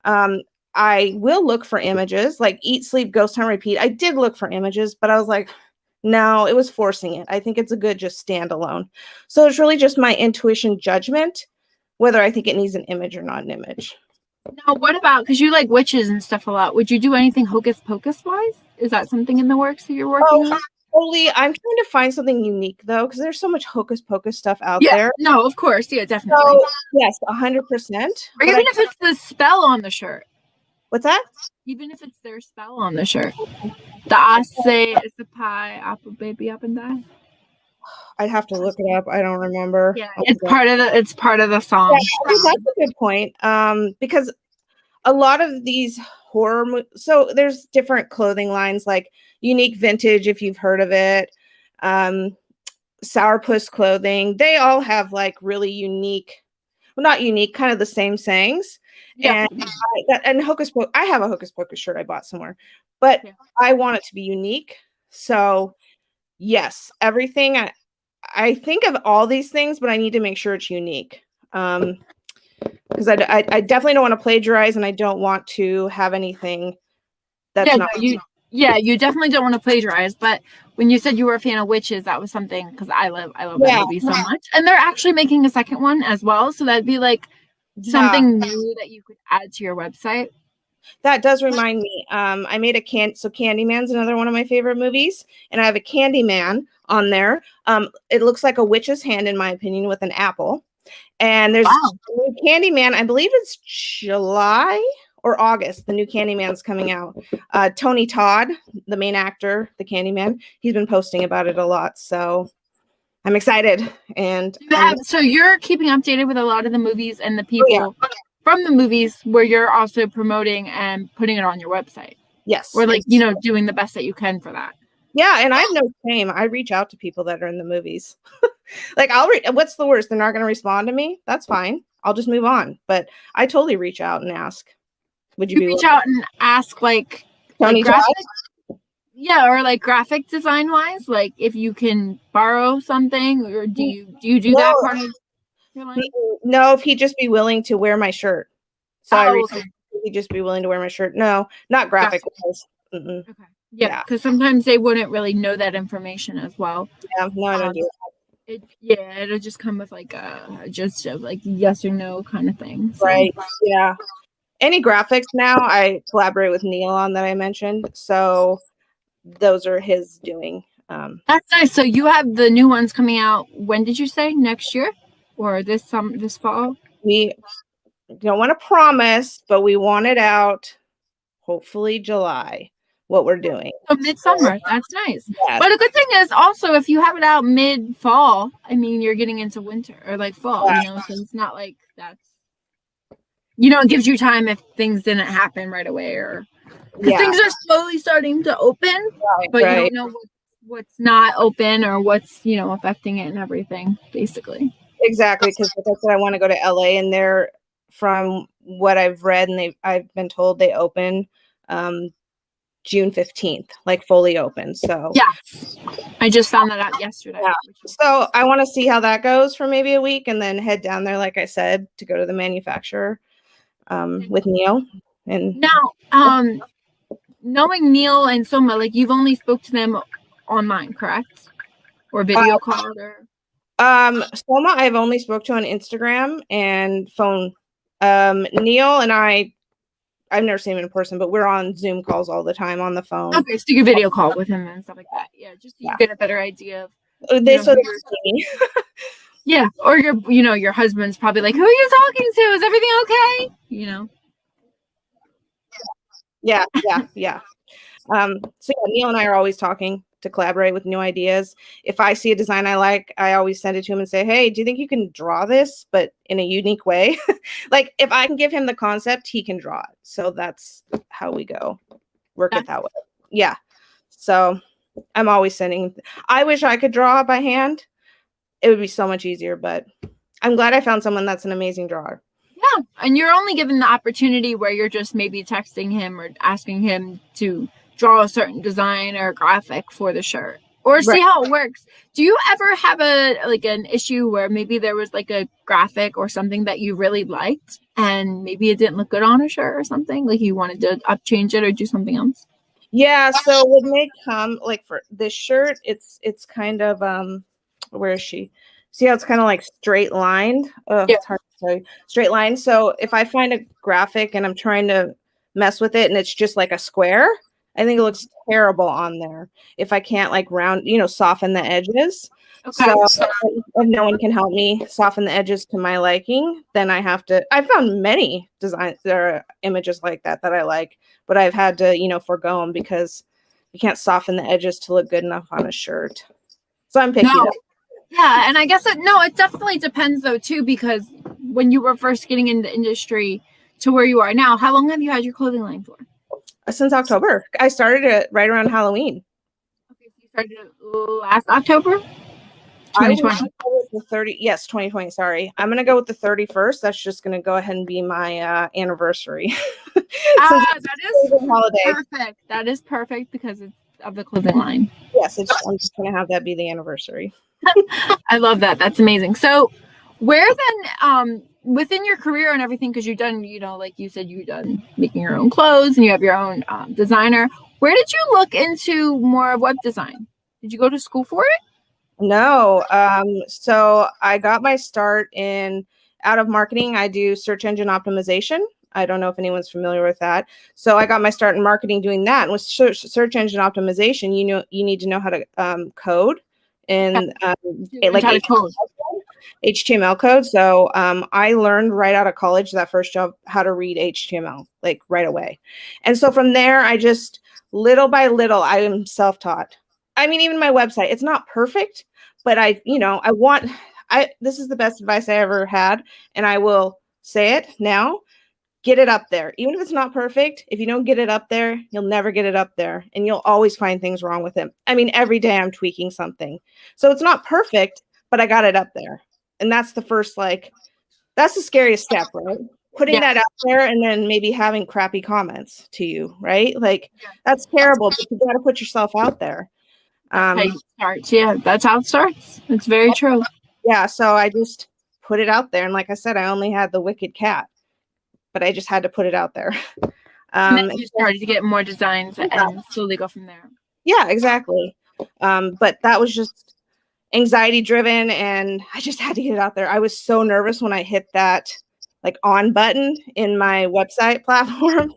I will look for images, like Eat, Sleep, Ghost Hunt, Repeat. I did look for images, but I was like, no, it was forcing it. I think it's a good just standalone. So it's really just my intuition judgment, whether I think it needs an image or not an image. Now, what about, because you like witches and stuff a lot, would you do anything hocus pocus wise? Is that something in the works that you're working on? Totally. I'm trying to find something unique though, because there's so much hocus pocus stuff out there. No, of course. Yeah, definitely. So, yes, 100%. Or even if it's the spell on the shirt. What's that? Even if it's their spell on the shirt. The Ase is the pie, apple baby up and die. I'd have to look it up. I don't remember. Yeah, it's part of the song. Yeah, that's a good point. Because a lot of these horror so there's different clothing lines like Unique Vintage, if you've heard of it, Sourpuss Clothing. They all have like really unique, well, not unique, kind of the same sayings. Yeah. And hocus pocus. I have a hocus pocus shirt I bought somewhere, but I want it to be unique. So yes, everything I think of all these things, but I need to make sure it's unique. Because I definitely don't want to plagiarize, and I don't want to have anything that's not. You definitely don't want to plagiarize. But when you said you were a fan of witches, that was something, because I love that movie so much, and they're actually making a second one as well. So that'd be like something new that you could add to your website. That does remind me. I made a Candyman's another one of my favorite movies, and I have a Candyman on there. It looks like a witch's hand, in my opinion, with an apple. And there's a new Candyman. I believe it's July or August. The new Candyman's coming out. Tony Todd, the main actor, the Candyman, he's been posting about it a lot. So I'm excited. And so you're keeping updated with a lot of the movies and the people from the movies where you're also promoting and putting it on your website. Yes. Or like, doing the best that you can for that. Yeah, and I have no shame. I reach out to people that are in the movies. Like, what's the worst? They're not going to respond to me? That's fine. I'll just move on. But I totally reach out and ask. Would you reach out and ask like Tony graphic? Yeah, or like graphic design wise, like if you can borrow something, or do you do that part of your life? No, if he'd just be willing to wear my shirt. So he'd just be willing to wear my shirt. No, not graphic wise. Okay. Yeah, because sometimes they wouldn't really know that information as well. Yeah, no, I don't do it. It'll just come with like a like yes or no kind of thing. So. Right. Yeah. Any graphics now, I collaborate with Neil on that I mentioned. So those are his doing. That's nice. So you have the new ones coming out. When did you say? Next year or this fall? We don't want to promise, but we want it out hopefully July. what we're doing. So midsummer, that's nice. Yeah. But a good thing is also if you have it out mid-fall, I mean, you're getting into winter or like fall, you know, so it's not like that's, you know, it gives you time if things didn't happen right away or because things are slowly starting to open, but you don't know what's not open or what's, you know, affecting it and everything, basically. Exactly, because like I said, I want to go to LA, and they're, from what I've read and I've been told, they open June 15th, like fully open. So yes, I just found that out yesterday. Yeah. So I want to see how that goes for maybe a week, and then head down there, like I said, to go to the manufacturer with Neil. And now, knowing Neil and Soma, like you've only spoke to them online, correct? Or video call or Soma I've only spoke to on Instagram and phone. Neil and I've never seen him in person, but we're on Zoom calls all the time on the phone. okay, so you can video call with him and stuff like that. Yeah, just so you get a better idea of yeah, or your husband's probably like, who are you talking to? Is everything okay? You know. Yeah. So Neil and I are always talking to collaborate with new ideas. If I see a design I like, I always send it to him and say, hey, do you think you can draw this, but in a unique way? Like if I can give him the concept, he can draw it. So that's how we go. Work it that way. Yeah. So I'm always sending. I wish I could draw by hand. It would be so much easier, but I'm glad I found someone that's an amazing drawer. Yeah. And you're only given the opportunity where you're just maybe texting him or asking him to draw a certain design or graphic for the shirt or see how it works. Do you ever have an issue where maybe there was like a graphic or something that you really liked and maybe it didn't look good on a shirt or something, like you wanted to change it or do something else? Yeah, so when they come, like for this shirt, it's kind of where is she? See how it's kind of like straight lined? It's hard to say. Straight line. So if I find a graphic and I'm trying to mess with it and it's just like a square, I think it looks terrible on there. If I can't like soften the edges. Okay. So if no one can help me soften the edges to my liking, then I found many designs, there are images like that I like, but I've had to, forgo them because you can't soften the edges to look good enough on a shirt. So I'm picky. Yeah, and I guess it definitely depends though too, because when you were first getting in the industry to where you are now, how long have you had your clothing line for? Since October. I started it right around Halloween. Okay, so you started it last October? 2020. The 30, yes, 2020. Sorry, I'm gonna go with the 31st. That's just gonna go ahead and be my anniversary. That is perfect. That is perfect because it's of the clothing line. Yes, I'm just gonna have that be the anniversary. I love that. That's amazing. So, where then, within your career and everything, because you've done, like you said, you've done making your own clothes and you have your own designer. Where did you look into more of web design? Did you go to school for it? No. So I got my start out of marketing. I do search engine optimization. I don't know if anyone's familiar with that. So I got my start in marketing doing that. And with search engine optimization, you need to know how to code and like HTML code. So I learned right out of college, that first job, how to read HTML like right away. And so from there, I just little by little, I am self-taught. I mean, even my website, it's not perfect, but this is the best advice I ever had. And I will say it now. Get it up there. Even if it's not perfect, if you don't get it up there, you'll never get it up there. And you'll always find things wrong with it. I mean, every day I'm tweaking something. So it's not perfect, but I got it up there. And that's the first, that's the scariest step, right? Putting that out there and then maybe having crappy comments to you, right? Like that's terrible, but you got to put yourself out there. That's how you start. Yeah, that's how it starts. It's very true. Yeah, so I just put it out there. And like I said, I only had the wicked cat, but I just had to put it out there. And then you started to get more designs and slowly go from there. Yeah, exactly. But that was just anxiety driven and I just had to get it out there. I was so nervous when I hit that on button in my website platform,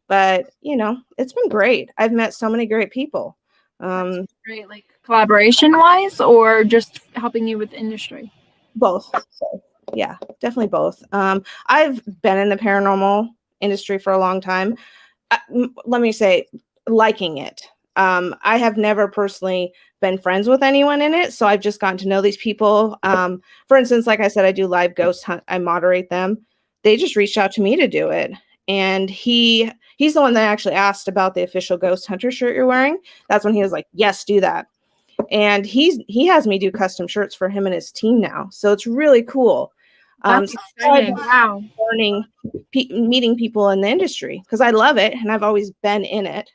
but it's been great. I've met so many great people. Great, like collaboration wise or just helping you with the industry? Both. Yeah, definitely both. I've been in the paranormal industry for a long time. Let me say, liking it. I have never personally been friends with anyone in it, so I've just gotten to know these people. For instance, like I said, I do live ghost hunt. I moderate them. They just reached out to me to do it, and he's the one that actually asked about the official ghost hunter shirt you're wearing. That's when he was like, "Yes, do that." And he has me do custom shirts for him and his team now, so it's really cool. That's So exciting. Wow. learning, meeting people in the industry because I love it and I've always been in it.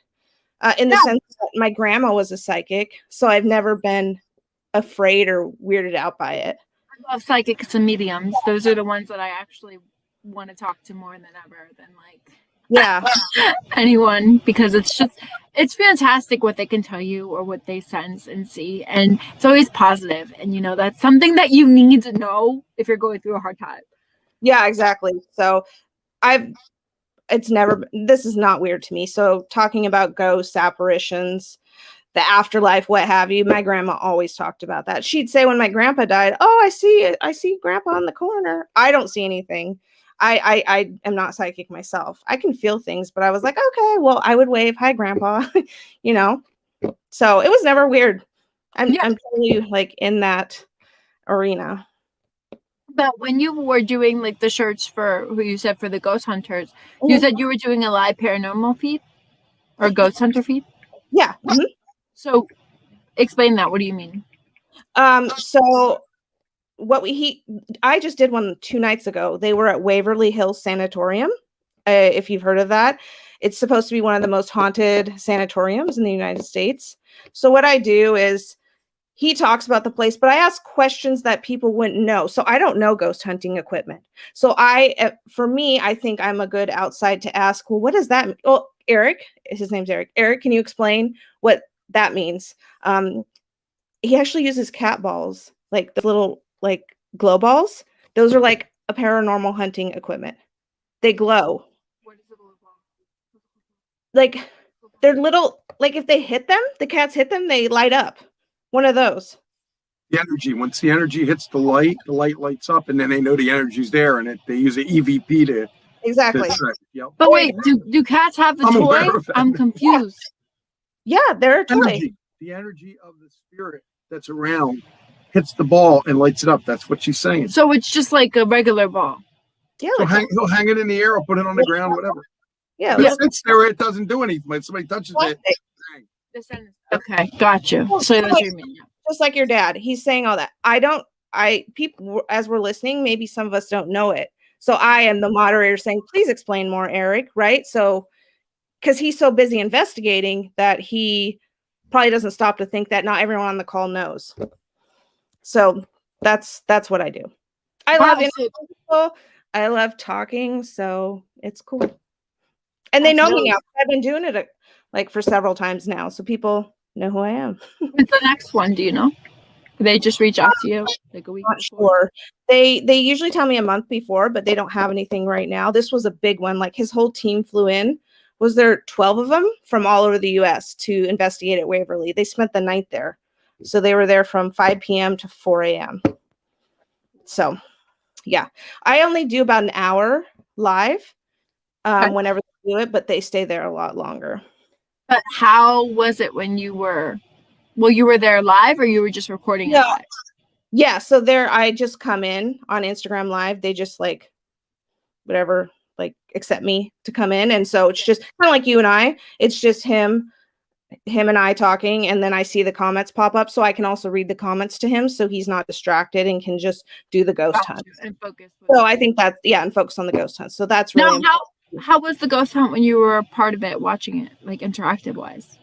In the sense that my grandma was a psychic, so I've never been afraid or weirded out by it. I love psychics and mediums. Those are the ones that I actually want to talk to more than ever than anyone, because it's fantastic what they can tell you or what they sense and see, and it's always positive. And that's something that you need to know if you're going through a hard time. Yeah, exactly. So this is not weird to me. So talking about ghosts, apparitions, the afterlife, what have you, my grandma always talked about that. She'd say when my grandpa died, "Oh, I see grandpa in the corner." I don't see anything. I am not psychic myself. I can feel things, but I was like, okay, well, I would wave, "Hi, grandpa." So it was never weird. I'm totally like in that arena. But when you were doing like the shirts for who you said for the ghost hunters, you said you were doing a live paranormal feed or ghost hunter feed? Yeah. Mm-hmm. So explain that. What do you mean? So I just did one 2 nights ago. They were at Waverly Hills Sanatorium. If you've heard of that, it's supposed to be one of the most haunted sanatoriums in the United States. So what I do is he talks about the place, but I ask questions that people wouldn't know. So I don't know ghost hunting equipment. So for me, I think I'm a good outside to ask, well, what does that mean? Well, Eric, his name's Eric. Eric, can you explain what that means? He actually uses cat balls, like the little like glow balls. Those are like a paranormal hunting equipment. They glow. What is a glow ball? Like they're little, like if they hit them, the cats hit them, they light up. One of those. The energy. Once the energy hits the light lights up, and then they know the energy's there, and they use an EVP to exactly. Yep. But wait, do cats have the toy? I'm confused. Yeah, they're a toy. The energy of the spirit that's around hits the ball and lights it up. That's what she's saying. So it's just like a regular ball. Yeah. So he'll hang it in the air or put it on the ground, whatever. Yeah. If it sits there, it doesn't do anything. When somebody touches it. Okay, got you. So that's what you mean. Yeah. Just like your dad, he's saying all that. People, as we're listening, maybe some of us don't know it. So I am the moderator saying, please explain more, Eric, right? So, because he's so busy investigating that he probably doesn't stop to think that not everyone on the call knows. So that's what I do. I love people. I love talking, so it's cool. And they know me now. I've been doing it like for several times now, so people know who I am. When's the next one? Do you know? They just reach out to you like a week before? Sure. They usually tell me a month before, but they don't have anything right now. This was a big one. Like his whole team flew in. Was there 12 of them from all over the U.S. to investigate at Waverly? They spent the night there. So they were there from 5 p.m. to 4 a.m. So, yeah. I only do about an hour live whenever they do it, but they stay there a lot longer. But how was it when you were there live or you were just recording it live? Yeah, so I just come in on Instagram Live. They just like whatever, like accept me to come in. And so it's just kind of like you and I. It's just him and I talking, and then I see the comments pop up, so I can also read the comments to him so he's not distracted and can just do the ghost hunt. And focus. So I think that, and focus on the ghost hunt. So that's really how was the ghost hunt when you were a part of it, watching it, like interactive wise?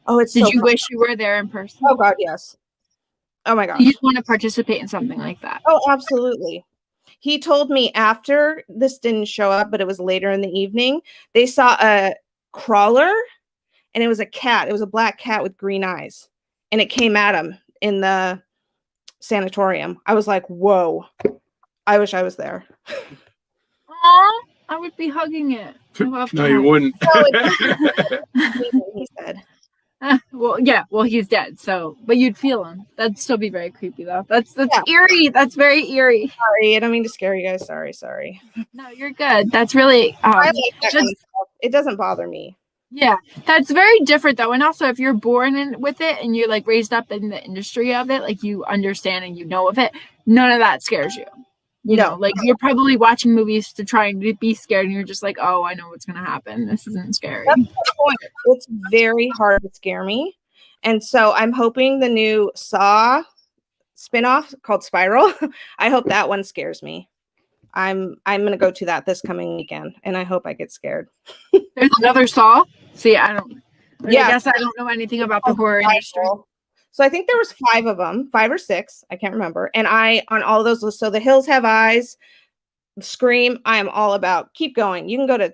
Oh, Did you wish you were there in person? Oh God, yes. Oh my gosh. You'd want to participate in something like that. Oh, absolutely. He told me after this didn't show up, but it was later in the evening, they saw a crawler, and it was a cat. It was a black cat with green eyes, and it came at him in the sanatorium. I was like, whoa, I wish I was there. Aw, I would be hugging it. No, you wouldn't. He said. Well, he's dead. So, but you'd feel him. That'd still be very creepy, though. That's eerie. That's very eerie. Sorry, I don't mean to scare you guys. Sorry. No, you're good. That's really. I like that kind of stuff. It doesn't bother me. Yeah, that's very different though. And also, if you're born in with it and you're like raised up in the industry of it, like you understand and you know of it, none of that scares you. You know, No. like you're probably watching movies to try and be scared, and you're just like, oh, I know what's gonna happen. This isn't scary. That's the point. It's very hard to scare me. And so I'm hoping the new Saw spinoff called Spiral, I hope that one scares me. I'm gonna go to that this coming weekend, and I hope I get scared. There's another Saw. See, I Yeah. guess I don't know anything about the horror industry. So I think there was 5 of them, 5 or 6, I can't remember. And I on all of those lists. So The Hills Have Eyes, Scream, I am all about. Keep going. You can go to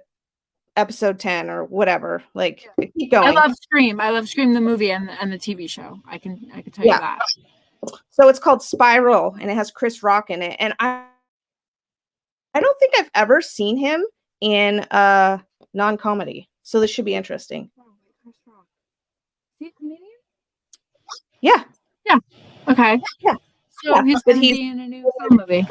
episode 10 or whatever. Like keep going. I love Scream the movie and the TV show. I can tell you that. So it's called Spiral, and it has Chris Rock in it. And I don't think I've ever seen him in a non-comedy. So this should be interesting. Chris Rock. Is he a comedian? Yeah. Yeah. Okay. Yeah. So Yeah. he's But going to be in a new film movie.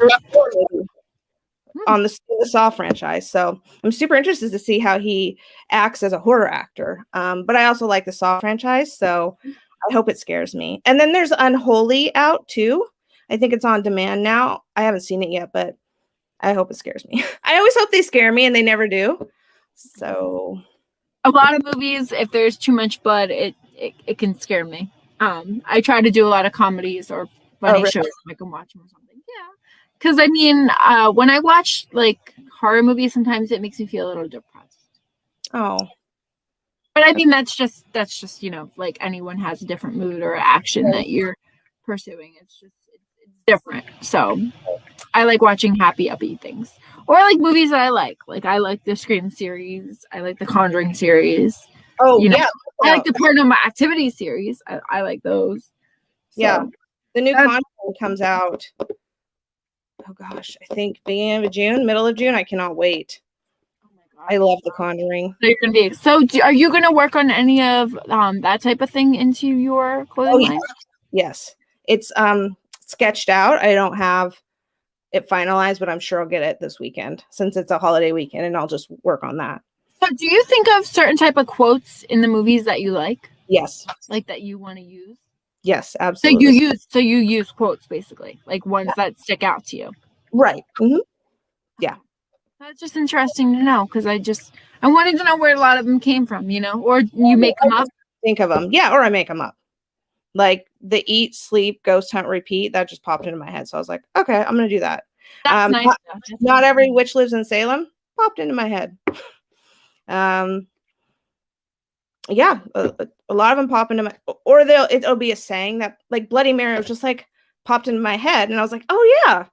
On the Saw franchise. So I'm super interested to see how he acts as a horror actor. But I also like the Saw franchise, so I hope it scares me. And then there's Unholy out too. I think it's on demand now. I haven't seen it yet, but I hope it scares me. I always hope they scare me, and they never do. So a lot of movies, if there's too much blood, it can scare me. I try to do a lot of comedies or funny shows. I can watch them or something. Yeah, because I mean, when I watch like horror movies, sometimes it makes me feel a little depressed. Oh, but I mean, that's just you know, like anyone has a different mood or action that you're pursuing. It's different. So I like watching happy, upbeat things, or like movies that I like. Like I like the Scream series. I like the Conjuring series. Oh, you know, yeah. I like the Paranormal Activity series. I like those. So, yeah. The new Conjuring comes out. Oh gosh, I think beginning of June, middle of June. I cannot wait. Oh my God. I love the Conjuring. So you're gonna be are you gonna work on any of that type of thing into your clothing line? Yes. It's sketched out. I don't have it finalized, but I'm sure I'll get it this weekend since it's a holiday weekend, and I'll just work on that. So do you think of certain type of quotes in the movies that you like? Yes. Like that you want to use? Yes, absolutely. So you use quotes basically, like ones that stick out to you. Right. Mm-hmm. Yeah. That's just interesting to know because I wanted to know where a lot of them came from, you know, or you make them up. Think of them. Yeah, or I make them up. Like the eat, sleep, ghost hunt, repeat, that just popped into my head. So I was like, okay, I'm going to do that. That's nice. Not every witch lives in Salem popped into my head. Yeah, a lot of them pop into my, or it'll be a saying that like Bloody Mary was just like popped into my head, and I was like, oh yeah,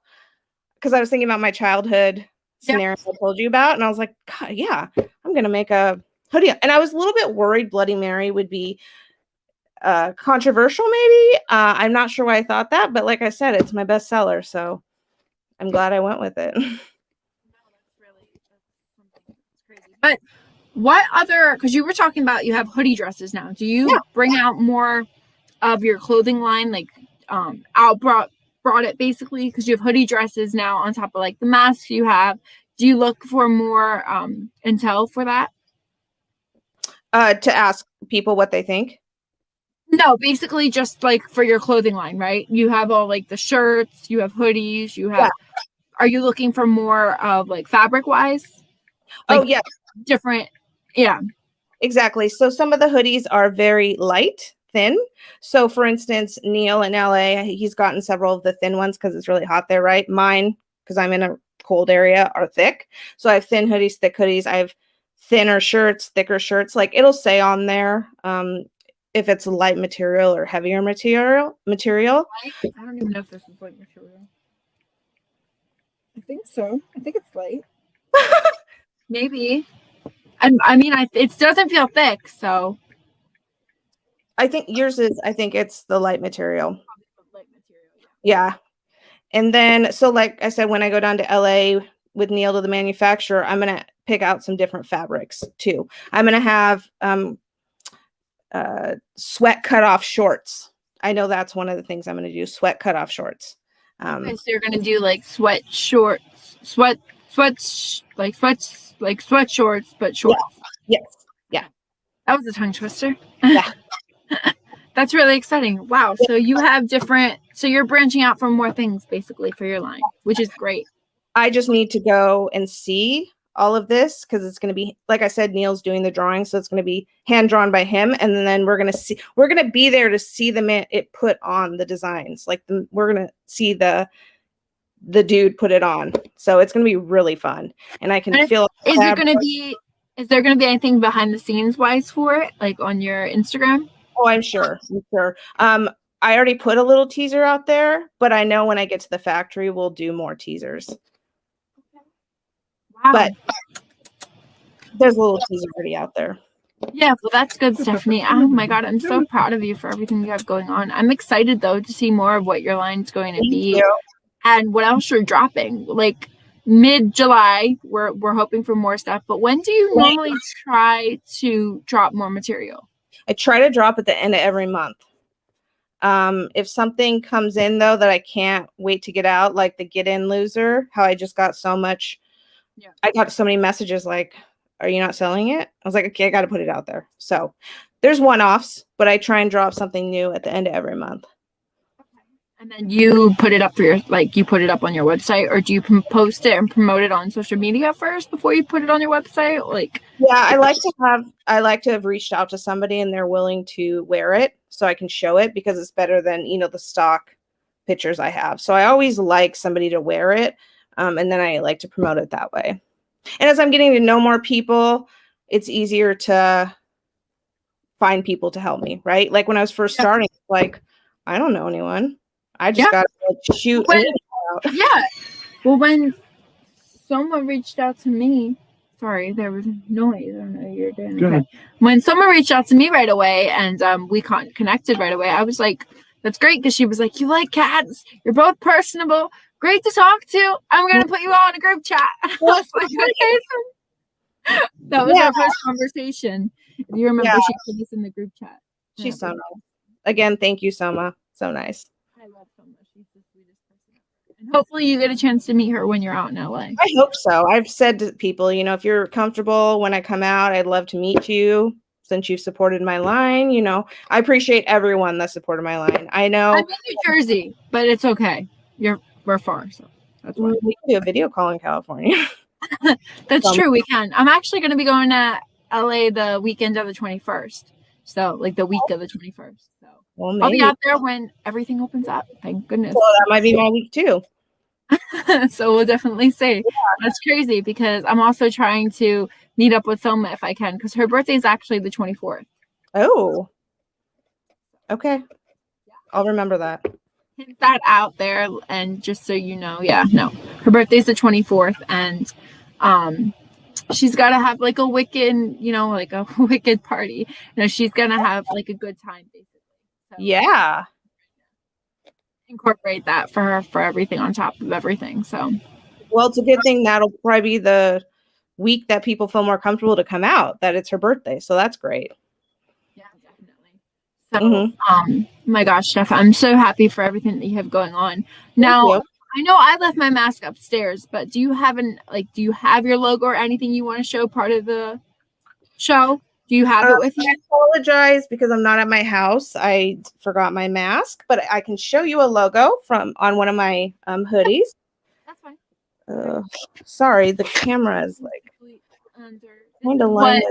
because I was thinking about my childhood scenario I told you about, and I was like, God, yeah, I'm gonna make a hoodie. And I was a little bit worried Bloody Mary would be controversial, maybe. I'm not sure why I thought that, but like I said, it's my bestseller, so I'm glad I went with it. No, that's crazy. But what other, because you were talking about you have hoodie dresses now. Do you bring out more of your clothing line, like brought it basically, because you have hoodie dresses now on top of like the masks you have? Do you look for more intel for that? To ask people what they think? No, basically just like for your clothing line, right? You have all like the shirts, you have hoodies, you have. Are you looking for more of like fabric wise? Like, oh yeah, different. Yeah, exactly. So some of the hoodies are very light, thin. So for instance, Neil in LA, he's gotten several of the thin ones because it's really hot there, right? Mine, because I'm in a cold area, are thick. So I have thin hoodies, thick hoodies. I have thinner shirts, thicker shirts. Like it'll say on there if it's light material or heavier material. I don't even know if this is light material. I think so. I think it's light. Maybe. I mean, it doesn't feel thick, so. I think yours is. I think it's the light material. Light material. Yeah. And then, so like I said, when I go down to LA with Neil to the manufacturer, I'm gonna pick out some different fabrics too. I'm gonna have sweat cutoff shorts. I know that's one of the things I'm gonna do. Sweat cutoff shorts. Okay, so you're gonna do like sweat shorts, sweat shorts, but shorts. Yes. Yeah. That was a tongue twister. Yeah. That's really exciting. Wow. So you have so you're branching out for more things basically for your line, which is great. I just need to go and see all of this because it's going to be, like I said, Neil's doing the drawing. So it's going to be hand drawn by him. And then we're going to be there to see it put on the designs. Like we're going to see the dude put it on. So it's going to be really fun. And I can feel. Is there going to be anything behind the scenes wise for it? Like on your Instagram? Oh, I'm sure. I already put a little teaser out there, but I know when I get to the factory, we'll do more teasers. Wow. But there's a little teaser already out there. Yeah, well, that's good, Stephanie. Oh my God, I'm so proud of you for everything you have going on. I'm excited though to see more of what your line's going to be and what else you're dropping. Like mid-July, we're hoping for more stuff. But when do you normally try to drop more material? I try to drop at the end of every month. If something comes in though that I can't wait to get out, like the get in loser, how I just got so much. Yeah. I got so many messages like, are you not selling it? I was like, okay, I got to put it out there. So there's one-offs, but I try and drop something new at the end of every month. Okay. And then you put it up you put it up on your website, or do you post it and promote it on social media first before you put it on your website? Yeah, I like to have reached out to somebody and they're willing to wear it so I can show it because it's better than, the stock pictures I have. So I always like somebody to wear it. And then I like to promote it that way. And as I'm getting to know more people, it's easier to find people to help me, right? Like when I was first starting, like, I don't know anyone. I just got to shoot. Yeah. Well, when someone reached out to me, sorry, there was noise. I don't know what you're doing. Okay. When someone reached out to me right away and we connected right away, I was like, that's great, because she was like, you like cats, you're both personable, great to talk to, I'm going to put you all in a group chat. I was like, okay. That was our first conversation. If you remember, she put us in the group chat. She's so nice. Again, thank you, Soma. So nice. I love Soma. She's the sweetest person. And hopefully you get a chance to meet her when you're out in LA. I hope so. I've said to people, if you're comfortable when I come out, I'd love to meet you. Since you've supported my line, I appreciate everyone that supported my line. I know I'm in New Jersey, but it's okay. We're far, so that's why we can do a video call in California. That's true. We can. I'm actually going to be going to LA the weekend of the 21st. So like the week of the 21st. So I'll be out there when everything opens up. Thank goodness. Well, that might be my week too. So we'll definitely see. Yeah. That's crazy because I'm also trying to meet up with Soma if I can, because her birthday is actually the 24th. Oh. Okay. I'll remember that. Hit that out there, and just so you know, her birthday's the 24th, and she's got to have like a wicked party. She's gonna have like a good time basically. So, yeah. Incorporate that for her, for everything on top of everything. So well, it's a good thing that'll probably be the week that people feel more comfortable to come out, that it's her birthday. So that's great. Yeah, definitely. So my gosh, Steph, I'm so happy for everything that you have going on. Now I know I left my mask upstairs, but do you have your logo or anything you want to show part of the show? Do you have it with you? I apologize because I'm not at my house. I forgot my mask, but I can show you a logo on one of my hoodies. That's fine. Sorry, the camera is like kind of line.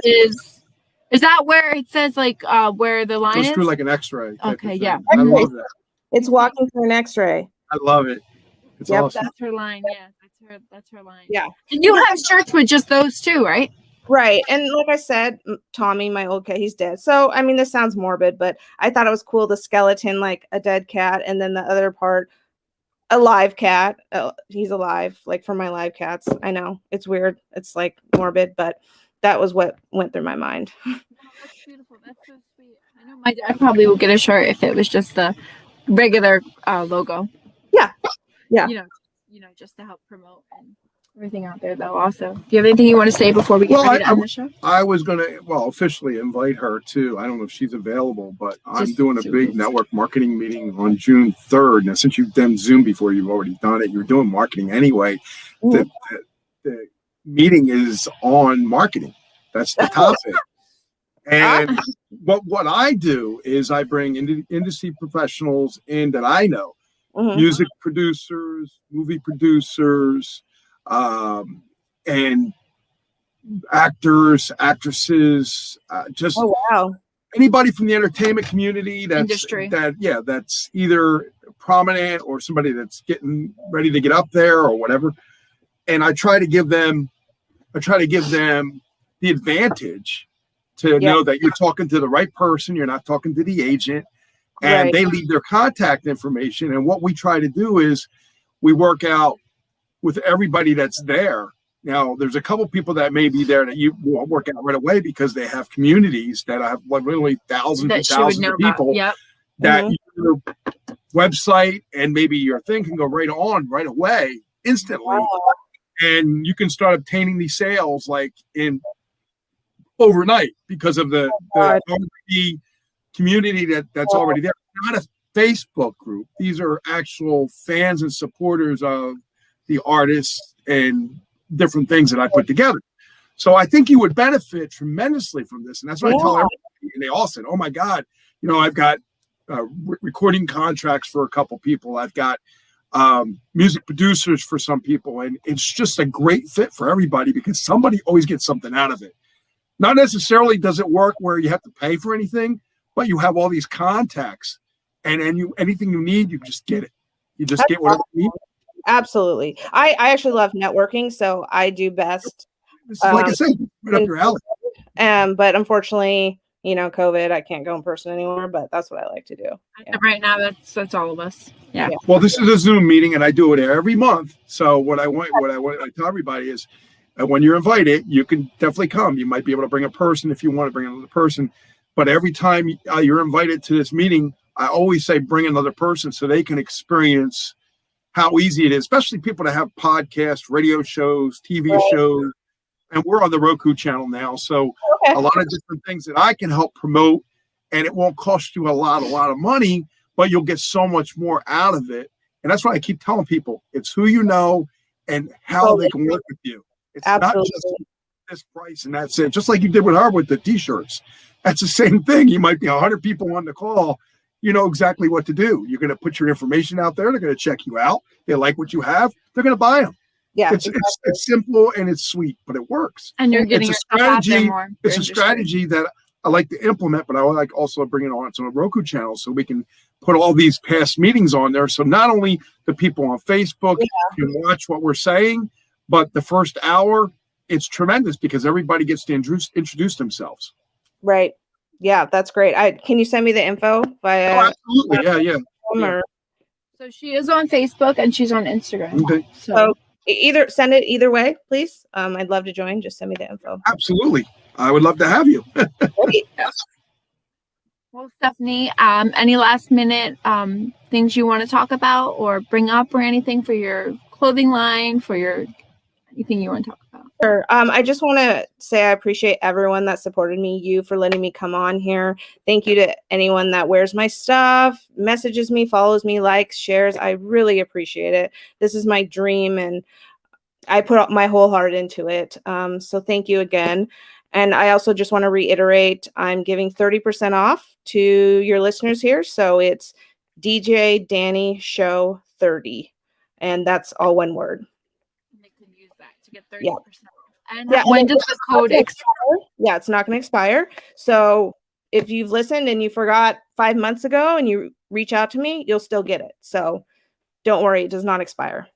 Is that where it says where the line goes is? Through like an X-ray. Okay, yeah. I love that. It's walking through an X-ray. I love it. It's awesome. That's her line. Yeah, that's her line. Yeah. And you have shirts with just those two, right? Right. And like I said, Tommy, my old cat, he's dead. So, I mean, this sounds morbid, but I thought it was cool. The skeleton, like a dead cat. And then the other part, a live cat. He's alive, like for my live cats. I know it's weird. It's like morbid, but that was what went through my mind. Oh, that's beautiful. That's so sweet. I know my dad probably will get a shirt if it was just the regular logo. Yeah. Yeah. Just to help promote and everything out there, though. Also, do you have anything you want to say before we get ready to end the show? I was going to, officially invite her too. I don't know if she's available, but I'm doing a big network marketing meeting on June 3rd. Now, since you've done Zoom before, you've already done it. You're doing marketing anyway. The meeting is on marketing. That's the topic. And what I do is I bring industry professionals in that I know, music producers, movie producers, and actors, actresses, just anybody from the entertainment community that's either prominent or somebody that's getting ready to get up there or whatever. And I try to give them the advantage to know that you're talking to the right person, you're not talking to the agent, and they leave their contact information. And what we try to do is we work out with everybody that's there. Now, there's a couple people that may be there that you won't work out right away because they have communities that have literally thousands and thousands of people that your website and maybe your thing can go right away, instantly. And you can start obtaining these sales like in overnight because of the community that's already there. Not a Facebook group. These are actual fans and supporters of the artists and different things that I put together. So I think you would benefit tremendously from this. And that's what I tell everybody. And they all said, oh my God, I've got recording contracts for a couple people. I've got music producers for some people. And it's just a great fit for everybody because somebody always gets something out of it. Not necessarily does it work where you have to pay for anything, but you have all these contacts and anything you need, you just get it. You just get whatever you need. Absolutely. I actually love networking, so I do best. This is like I said, right up your alley. But unfortunately, COVID, I can't go in person anymore, but that's what I like to do. Right now, that's all of us. Yeah. Well, this is a Zoom meeting and I do it every month. So what I tell everybody is when you're invited, you can definitely come. You might be able to bring a person if you want to bring another person. But every time you're invited to this meeting, I always say bring another person so they can experience how easy it is, especially people that have podcasts, radio shows, TV shows, and we're on the Roku channel now. So a lot of different things that I can help promote, and it won't cost you a lot of money, but you'll get so much more out of it. And that's why I keep telling people, it's who you know and how they can work with you. It's not just this price and that's it. Just like you did with her with the t-shirts. That's the same thing. You might be 100 people on the call. You know exactly what to do. You're going to put your information out there. They're going to check you out. They like what you have. They're going to buy them. Yeah, it's simple and it's sweet, but it works. And you're getting it's a strategy. It's a strategy that I like to implement, but I like also bring it on to a Roku channel so we can put all these past meetings on there. So not only the people on Facebook can watch what we're saying, but the first hour, it's tremendous because everybody gets to introduce themselves. Right. Yeah, that's great. Can you send me the info via? Oh, absolutely. Yeah. So she is on Facebook and she's on Instagram. Okay. So send it either way, please. I'd love to join. Just send me the info. Absolutely. I would love to have you. Well, Stephanie, any last minute things you want to talk about or bring up or anything for your clothing line, for your anything you want to talk about? Sure. I just want to say I appreciate everyone that supported me, you for letting me come on here. Thank you to anyone that wears my stuff, messages me, follows me, likes, shares. I really appreciate it. This is my dream and I put up my whole heart into it. So thank you again. And I also just want to reiterate, I'm giving 30% off to your listeners here. So it's DJ Dani Show 30. And that's all one word. To get 30% off. And when does the code expire? Yeah, it's not going to expire. So if you've listened and you forgot 5 months ago and you reach out to me, you'll still get it. So don't worry, it does not expire.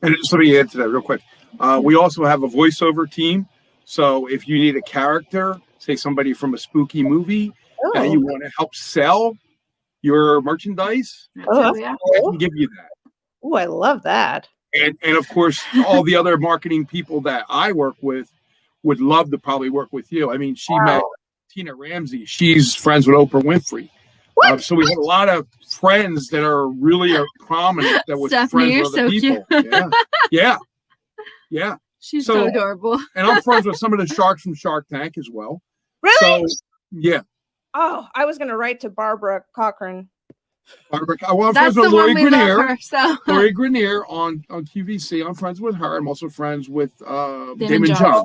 And just let me add to that real quick. We also have a voiceover team. So if you need a character, say somebody from a spooky movie, and you want to help sell your merchandise, I can give you that. Oh, I love that. And of course, all the other marketing people that I work with would love to probably work with you. I mean, she met Tina Ramsey. She's friends with Oprah Winfrey. So we have a lot of friends that are really prominent that was Stephanie, friends with other people. Yeah. She's so adorable. And I'm friends with some of the sharks from Shark Tank as well. Really? So, yeah. Oh, I was going to write to Barbara Cochran. I'm friends with Lori Grenier. Lori Grenier on QVC. I'm friends with her. I'm also friends with Damon John.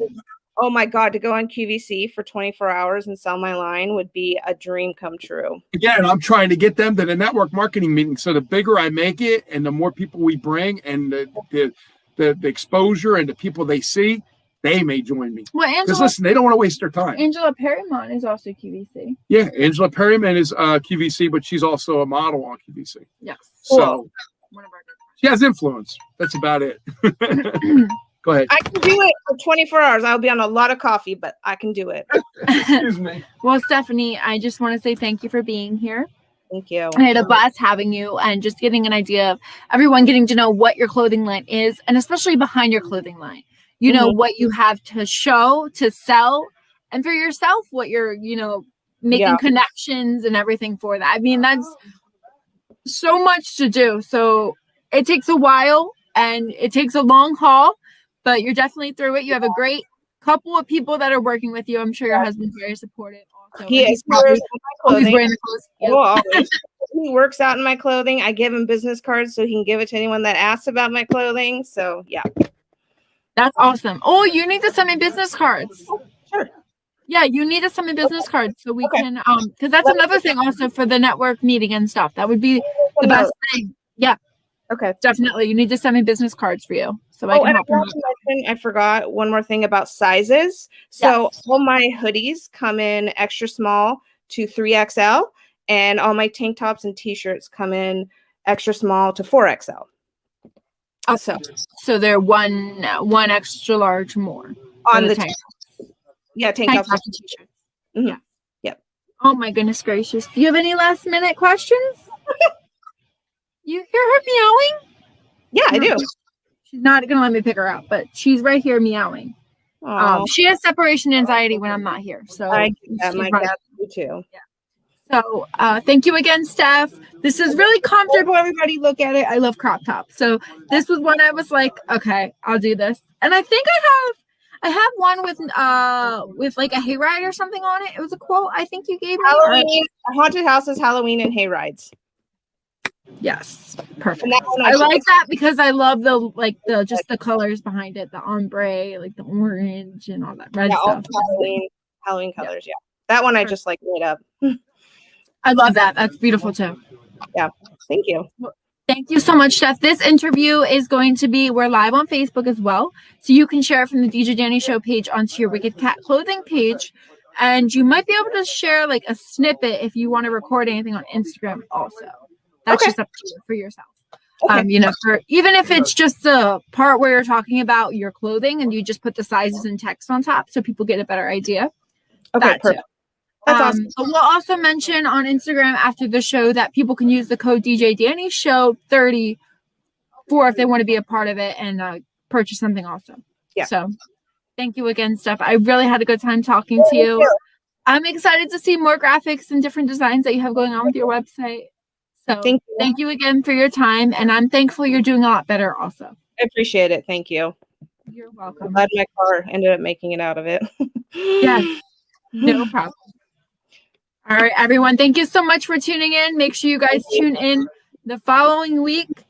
Oh my God, to go on QVC for 24 hours and sell my line would be a dream come true. Again, I'm trying to get them to the network marketing meeting. So the bigger I make it and the more people we bring and the exposure and the people they see, they may join me. Well, Because listen, they don't want to waste their time. Angela Perrimon is also QVC. Yeah, Angela Perryman is QVC, but she's also a model on QVC. Yes. So One of our good she has influence. That's about it. Go ahead. I can do it for 24 hours. I'll be on a lot of coffee, but I can do it. Excuse me. Well, Stephanie, I just want to say thank you for being here. Thank you. I had a blast having you and just getting an idea of everyone getting to know what your clothing line is, and especially behind your clothing line. You know, what you have to show, to sell, and for yourself, what you're, making connections and everything for that. I mean, that's so much to do. So it takes a while and it takes a long haul, but you're definitely through it. You have a great couple of people that are working with you. I'm sure your husband's very supportive also. He is. Always wearing the clothes. Yep. Always. He works out in my clothing. I give him business cards so he can give it to anyone that asks about my clothing. So yeah. That's awesome. Oh, you need to send me business cards. Sure. Yeah, you need to send me business cards so we can because that's another thing also for the network meeting and stuff. That would be the best thing. Yeah. Okay. Definitely. You need to send me business cards for you so I can help you. I forgot one more thing about sizes. So all my hoodies come in extra small to 3XL, and all my tank tops and t-shirts come in extra small to 4XL. Awesome. So they're one extra large more on the tank. Yeah, tank tops and t-shirts. Mm-hmm. Yeah. Yep. Oh my goodness gracious. Do you have any last minute questions? You hear her meowing? Yeah, I do. She's not gonna let me pick her out, but she's right here meowing. She has separation anxiety when I'm not here. So my cat too. Yeah. So thank you again, Steph. This is really comfortable. Everybody look at it. I love crop tops. So this was one I was like, okay, I'll do this. And I think I have one with like a hayride or something on it. It was a quote I think you gave me. Halloween, haunted houses, Halloween, and hayrides. Yes, perfect. I like that because I love the colors behind it, the ombre, like the orange and all that red stuff. Halloween colors, yeah. That one I just like lit up. I love that. That's beautiful too. Yeah. Thank you. Thank you so much, Steph. This interview is going to be, we're live on Facebook as well. So you can share it from the DJ Dani Show page onto your Wicked Cat clothing page. And you might be able to share like a snippet if you want to record anything on Instagram also. That's just up to you for yourself. Okay. For even if it's just the part where you're talking about your clothing and you just put the sizes and text on top so people get a better idea. Okay, perfect. That's awesome. But we'll also mention on Instagram after the show that people can use the code DJ Dani Show 30 for if they want to be a part of it and purchase something also. Yeah. So thank you again, Steph. I really had a good time talking to you. I'm excited to see more graphics and different designs that you have going on with your website. So thank you again for your time. And I'm thankful you're doing a lot better also. I appreciate it. Thank you. You're welcome. I'm glad my car ended up making it out of it. Yeah. No problem. All right, everyone. Thank you so much for tuning in. Make sure you guys tune in the following week.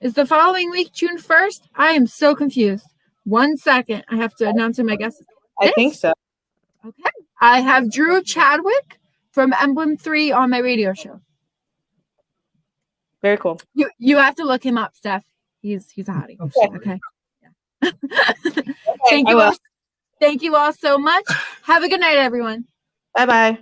Is the following week June 1st? I am so confused. 1 second. I have to announce who my guest is. I think so. Okay. I have Drew Chadwick from Emblem 3 on my radio show. Very cool. You have to look him up, Steph. He's a hottie. Okay. Yeah. Thank you all so much. Have a good night, everyone. Bye-bye.